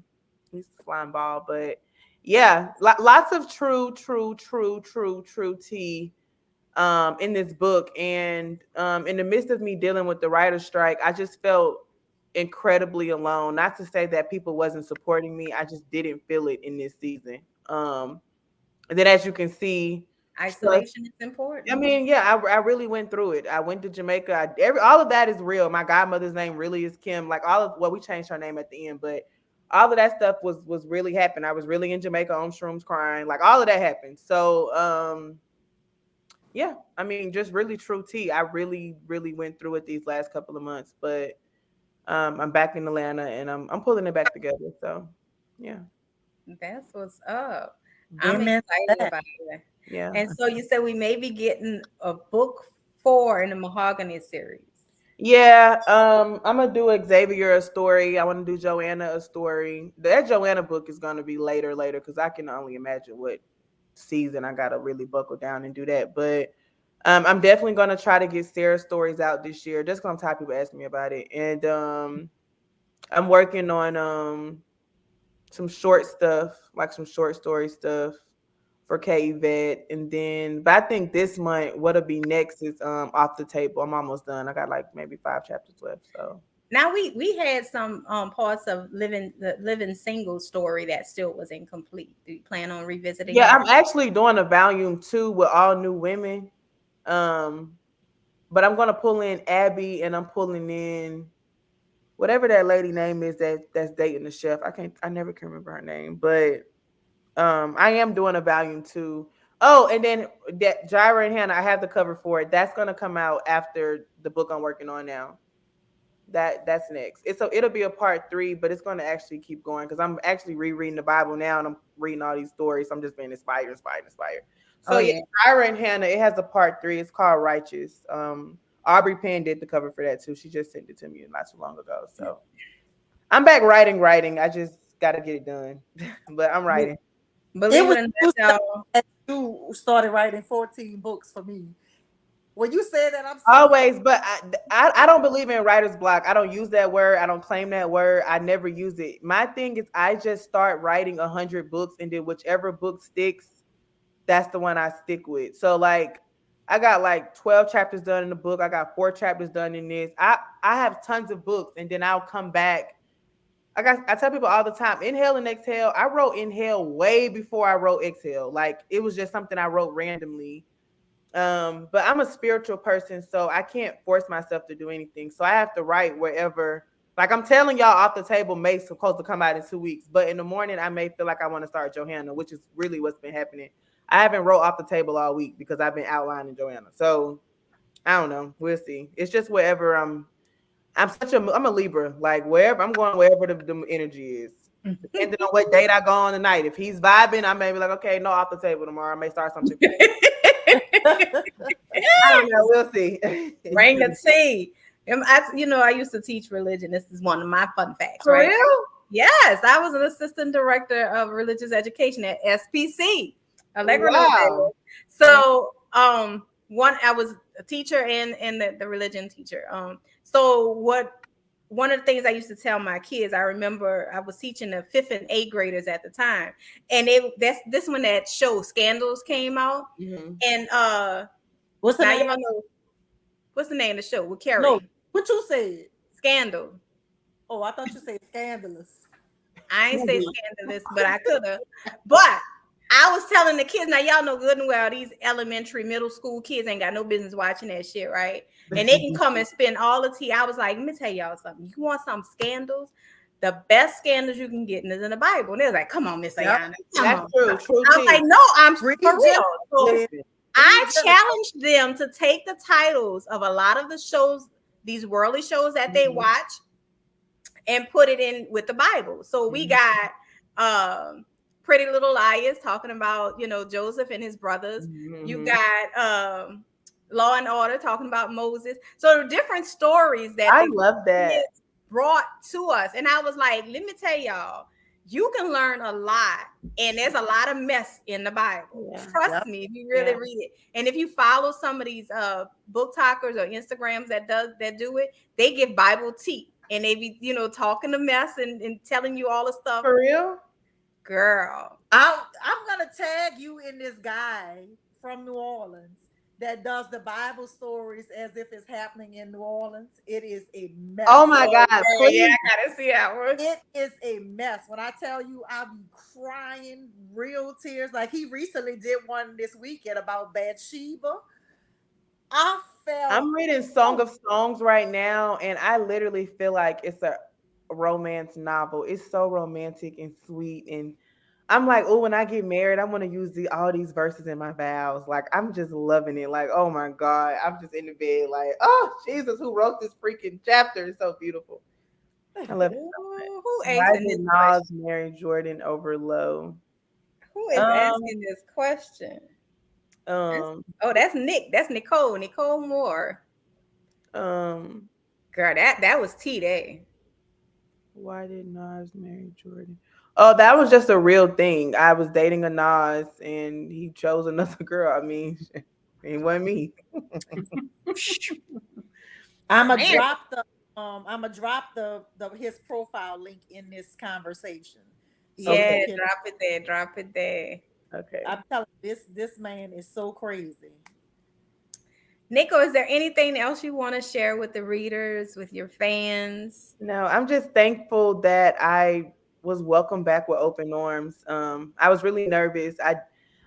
Speaker 4: he's a slime ball. But yeah, lots of true tea in this book. And in the midst of me dealing with the writer's strike, I just felt incredibly alone. Not to say that people wasn't supporting me. I just didn't feel it in this season. And then as you can see,
Speaker 1: Isolation is
Speaker 4: I
Speaker 1: important.
Speaker 4: mean, yeah, I really went through it. I went to Jamaica. All of that is real. My godmother's name really is Kim. Like we changed her name at the end, but all of that stuff was really happened. I was really in Jamaica on shrooms crying. Like all of that happened. So yeah, I mean, just really true tea. I really, really went through it these last couple of months, but I'm back in Atlanta and I'm pulling it back together. So yeah.
Speaker 1: That's what's up. I'm
Speaker 2: Amen to
Speaker 1: excited
Speaker 2: that.
Speaker 1: about it.
Speaker 4: Yeah.
Speaker 1: And so you said we may be getting a book 4 in the Mahogany series.
Speaker 4: Yeah, I'm gonna do Xavier a story. I want to do Joanna a story. That Joanna book is gonna be later because I can only imagine what season I gotta really buckle down and do that. But I'm definitely gonna try to get Sarah's stories out this year. Just gonna have people asking me about it, and I'm working on some short stuff, like some short story stuff for K Vet, and then but I think this month what'll be next is off the table. I'm almost done. I got like maybe 5 chapters left. So
Speaker 1: Now we had some parts of the living single story that still was incomplete. Do you plan on revisiting
Speaker 4: Yeah,
Speaker 1: that?
Speaker 4: I'm actually doing a volume 2 with all new women. Um, but I'm gonna pull in Abby and I'm pulling in whatever that lady name is that's dating the chef. I never can remember her name, but I am doing a volume 2. Oh, and then that Gyra and Hannah, I have the cover for it. That's gonna come out after the book I'm working on now. That's next. It'll be a part 3, but it's gonna actually keep going because I'm actually rereading the Bible now and I'm reading all these stories. So I'm just being inspired.
Speaker 1: Oh
Speaker 4: So yeah,
Speaker 1: yeah.
Speaker 4: Ira and Hannah, it has a part 3. It's called Righteous. Aubrey Penn did the cover for that too. She just sent it to me not too long ago. So I'm back writing. I just gotta get it done. But I'm writing.
Speaker 2: It
Speaker 1: Believe
Speaker 2: was
Speaker 1: it or not,
Speaker 2: you
Speaker 1: y'all.
Speaker 2: that you started writing 14 books for me. When you said that, I'm sitting here.
Speaker 4: Always, but I don't believe in writer's block. I don't use that word. I don't claim that word. I never use it. My thing is I just start writing 100 books and then whichever book sticks, that's the one I stick with. So like I got like 12 chapters done in the book. I got 4 chapters done in this. I have tons of books and then I'll come back. I tell people all the time, inhale and exhale. I wrote inhale way before I wrote exhale. Like it was just something I wrote randomly. But I'm a spiritual person, so I can't force myself to do anything. So I have to write wherever. Like I'm telling y'all, Off the Table may supposed to come out in 2 weeks, but in the morning I may feel like I want to start Johanna, which is really what's been happening. I haven't wrote Off the Table all week because I've been outlining Johanna. So I don't know. We'll see. It's just wherever I'm a Libra. Like wherever I'm going, wherever the energy is. Depending on what date I go on tonight. If he's vibing, I may be like, okay, no Off the Table tomorrow. I may start something. I don't know. We'll see.
Speaker 1: Bring a tea. I used to teach religion. This is one of my fun facts,
Speaker 4: For
Speaker 1: right?
Speaker 4: real?
Speaker 1: Yes, I was an assistant director of religious education at SPC, Allegra North
Speaker 4: Wow.
Speaker 1: Davis. So, one I was a teacher and the religion teacher. So what one of the things I used to tell my kids, I remember I was teaching the 5th and 8th graders at the time, and that's this one that show Scandals came out,
Speaker 4: Mm-hmm.
Speaker 1: and
Speaker 2: What's the
Speaker 1: now
Speaker 2: name?
Speaker 1: y'all know what's the name of the show with
Speaker 2: No,
Speaker 1: Carrie
Speaker 2: what you said?
Speaker 1: Scandal.
Speaker 2: Oh, I thought you said scandalous.
Speaker 1: I ain't say scandalous, but I could have. But I was telling the kids, now y'all know good and well these elementary, middle school kids ain't got no business watching that shit, right? And they can come and spend all the tea. I was like, let me tell y'all something. You want some scandals? The best scandals you can get is in the Bible. And they're like, come on, Miss
Speaker 2: Yep.
Speaker 1: Ayana. Come
Speaker 4: That's
Speaker 1: on.
Speaker 4: true. True
Speaker 1: I was
Speaker 4: tea.
Speaker 1: like, no, I'm
Speaker 2: Read
Speaker 1: for real. So
Speaker 2: Genesis.
Speaker 1: I
Speaker 2: Read Genesis.
Speaker 1: challenged them to take the titles of a lot of the shows, these worldly shows that they watch, and put it in with the Bible. So we got Pretty Little Liars talking about, Joseph and his brothers. You
Speaker 4: Mm-hmm.
Speaker 1: got Law and Order talking about Moses. So different stories that
Speaker 4: I
Speaker 1: the
Speaker 4: love that.
Speaker 1: kids brought to us. And I was like, let me tell y'all, you can learn a lot. And there's a lot of mess in the Bible.
Speaker 4: Yeah.
Speaker 1: Trust
Speaker 2: Yep.
Speaker 1: me, if you really
Speaker 4: Yeah.
Speaker 1: read it. And if you follow some of these book talkers or Instagrams that do it, they give Bible tea. And they be, talking a mess and telling you all the stuff.
Speaker 4: For real?
Speaker 1: Girl.
Speaker 2: I'm gonna tag you in this guy from New Orleans that does the Bible stories as if it's happening in New Orleans. It is a mess.
Speaker 4: Oh my God.
Speaker 1: Yeah,
Speaker 4: Please.
Speaker 1: I gotta see that one.
Speaker 2: It is a mess. When I tell you, I'll be crying real tears. Like he recently did one this weekend about Bathsheba. I felt
Speaker 4: I'm reading Song of Songs right now, and I literally feel like it's a romance novel. It's so romantic and sweet, and I'm like, oh, when I get married, I want to use all these verses in my vows. Like, I'm just loving it. Like, oh my God, I'm just in the bed, like, oh Jesus, who wrote this freaking chapter? It's so beautiful. I love it so much.
Speaker 1: Ooh, who
Speaker 4: Why
Speaker 1: asking
Speaker 4: did
Speaker 1: this
Speaker 4: Nas
Speaker 1: question?
Speaker 4: marry Jordan over Low?
Speaker 1: Who is
Speaker 4: Um,
Speaker 1: asking this question?
Speaker 4: um,
Speaker 1: That's Nick. That's Nicole. Nicole Moore.
Speaker 4: um.
Speaker 1: Girl, that was T Day.
Speaker 4: Why did Nas marry Jordan? Oh, that was just a real thing. I was dating a Nas and he chose another girl. I mean, it wasn't me.
Speaker 2: I'm gonna
Speaker 1: Man,
Speaker 2: drop the his profile link in this conversation so
Speaker 1: yeah,
Speaker 2: you
Speaker 4: Okay.
Speaker 2: can.
Speaker 1: drop it there, drop it there.
Speaker 4: Okay.
Speaker 2: I'm telling you, this man is so crazy.
Speaker 1: Nako, is there anything else you want to share with the readers, with your fans?
Speaker 4: No, I'm just thankful that I was welcomed back with open arms. I was really nervous.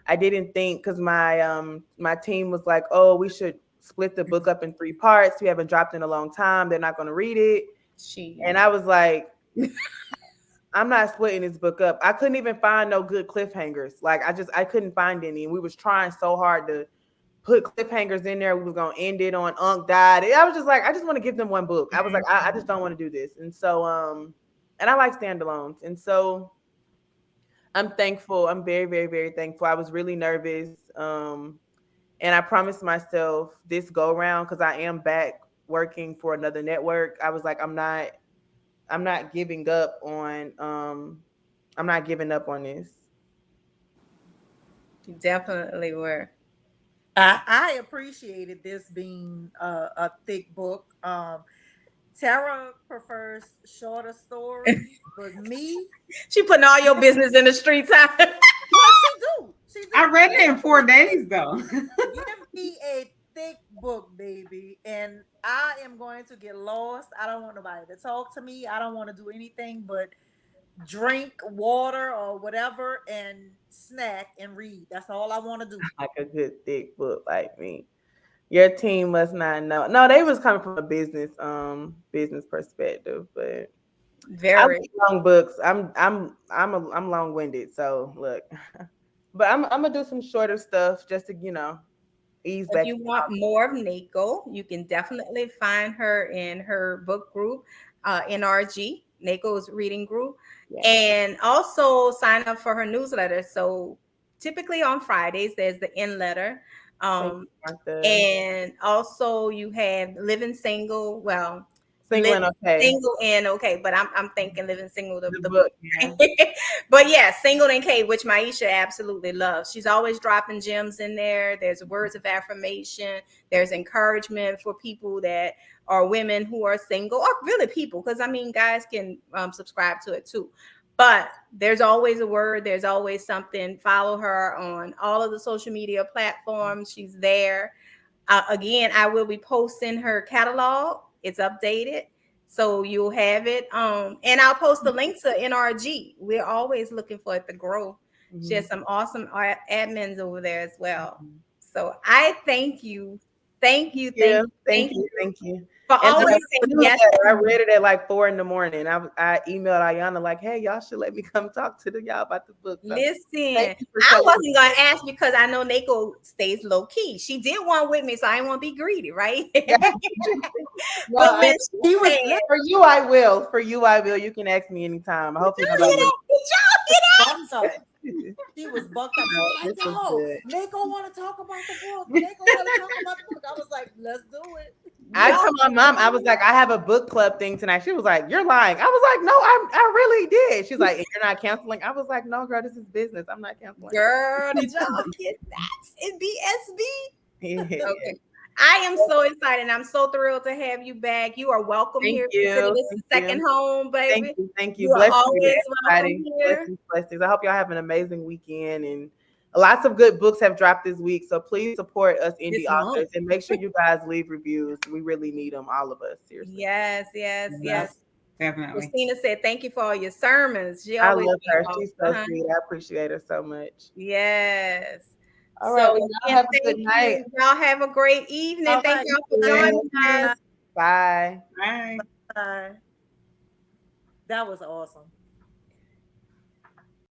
Speaker 4: I didn't think because my team was like, oh, we should split the book up in 3 parts. We haven't dropped in a long time. They're not going to read it.
Speaker 1: She
Speaker 4: And I was like, I'm not splitting this book up. I couldn't even find no good cliffhangers. Like I couldn't find any. And we was trying so hard to put cliffhangers in there. We was gonna end it on Unc died. I was just like, I just want to give them one book. I was like, I just don't want to do this. And so and I like standalones. And so I'm thankful. I'm very, very, very thankful. I was really nervous. And I promised myself this go round because I am back working for another network. I was like, I'm not giving up on I'm not giving up on this.
Speaker 1: definitely were.
Speaker 2: I appreciated this being a thick book. Tara prefers shorter stories, but me,
Speaker 1: She putting all your business in the streets.
Speaker 2: well, she do. She do.
Speaker 3: I read it in 4 days though.
Speaker 2: Give me a thick book, baby, and I am going to get lost. I don't want nobody to talk to me. I don't want to do anything but drink water or whatever and snack and read. That's all I want to do.
Speaker 4: Like a good thick book like me. Your team must not know. No, they was coming from a business perspective, but I
Speaker 1: Very.
Speaker 4: like long books. I'm long winded. So look, but I'm gonna do some shorter stuff just to ease
Speaker 1: If
Speaker 4: back.
Speaker 1: you want more of Nako, you can definitely find her in her book group, NRG, Nako's reading group,
Speaker 4: Yeah.
Speaker 1: and also sign up for her newsletter. So typically on Fridays, there's the in letter.
Speaker 4: Thank
Speaker 1: Um,
Speaker 4: you, Martha.
Speaker 1: and also you have living single. Well,
Speaker 4: Single and
Speaker 1: living
Speaker 4: okay.
Speaker 1: single and okay, but I'm thinking living single
Speaker 4: The
Speaker 1: the book.
Speaker 4: book. Yeah.
Speaker 1: But yeah, single and K, which Maisha absolutely loves. She's always dropping gems in there. There's words of affirmation. There's encouragement for people that are women who are single, or really people, because I mean, guys can subscribe to it too. But there's always a word. There's always something. Follow her on all of the social media platforms. She's there. Again, I will be posting her catalog. It's updated, so you'll have it. And I'll post the link to NRG. We're always looking for it to grow. She has some awesome admins over there as well. So I thank you, thank you, thank
Speaker 4: Yeah.
Speaker 1: you,
Speaker 4: Thank you. Thank you.
Speaker 1: for
Speaker 4: And
Speaker 1: always saying yes.
Speaker 4: I read it at like 4 a.m. I emailed Ayana like, hey, y'all should let me come talk to y'all about the book. So
Speaker 1: Listen,
Speaker 4: thank you for
Speaker 1: I
Speaker 4: showing
Speaker 1: wasn't gonna ask because I know Nako stays low key. She did one with me, so I didn't want to be greedy, right?
Speaker 4: Well,
Speaker 1: But when
Speaker 2: He
Speaker 1: she
Speaker 2: was
Speaker 1: said,
Speaker 4: for you, I will. For you, I will. You can ask me anytime. I hope you
Speaker 1: "Did
Speaker 4: know
Speaker 1: y'all
Speaker 4: about
Speaker 2: bucked up.
Speaker 4: it.
Speaker 2: She was bucked up. She
Speaker 4: No,
Speaker 2: was like,
Speaker 4: this was
Speaker 2: yo,
Speaker 4: good.
Speaker 2: Mako want to talk about the book. Mako want to talk about the book. I was like, let's do it.
Speaker 4: I
Speaker 1: y'all
Speaker 4: told my mom, I was like, I have a book club thing tonight. She was like, you're lying. I was like, no, I really did. She's like, you're not canceling. I was like, no, girl, this is business. I'm not canceling.
Speaker 1: girl, did y'all get that in BSB?"
Speaker 4: Yeah.
Speaker 1: Okay. I am so excited. I'm so thrilled to have you back. You are welcome
Speaker 4: Thank
Speaker 1: here.
Speaker 4: you.
Speaker 1: Consider this a
Speaker 4: Thank
Speaker 1: second
Speaker 4: you.
Speaker 1: home, baby.
Speaker 4: Thank you.
Speaker 1: You are
Speaker 4: Blessings
Speaker 1: always
Speaker 4: to
Speaker 1: welcome
Speaker 4: everybody.
Speaker 1: here.
Speaker 4: Blessings. I hope y'all have an amazing weekend, and lots of good books have dropped this week. So please support us indie
Speaker 1: This month.
Speaker 4: authors and make sure you guys leave reviews. We really need them, all of us. Seriously.
Speaker 1: Yes, yes, yes.
Speaker 3: Yes, definitely.
Speaker 1: Christina said, "Thank you for all your sermons." She
Speaker 4: I
Speaker 1: always
Speaker 4: love her.
Speaker 1: talks,
Speaker 4: She's so sweet. I appreciate her so much.
Speaker 1: Yes.
Speaker 4: All right.
Speaker 1: So
Speaker 4: Well, y'all
Speaker 1: again,
Speaker 4: have a
Speaker 1: thank
Speaker 4: good night.
Speaker 1: you. Y'all have a great evening.
Speaker 2: All
Speaker 1: Thank
Speaker 2: right.
Speaker 1: y'all for
Speaker 4: Yeah.
Speaker 1: joining us.
Speaker 4: Bye.
Speaker 3: Bye.
Speaker 2: That was awesome.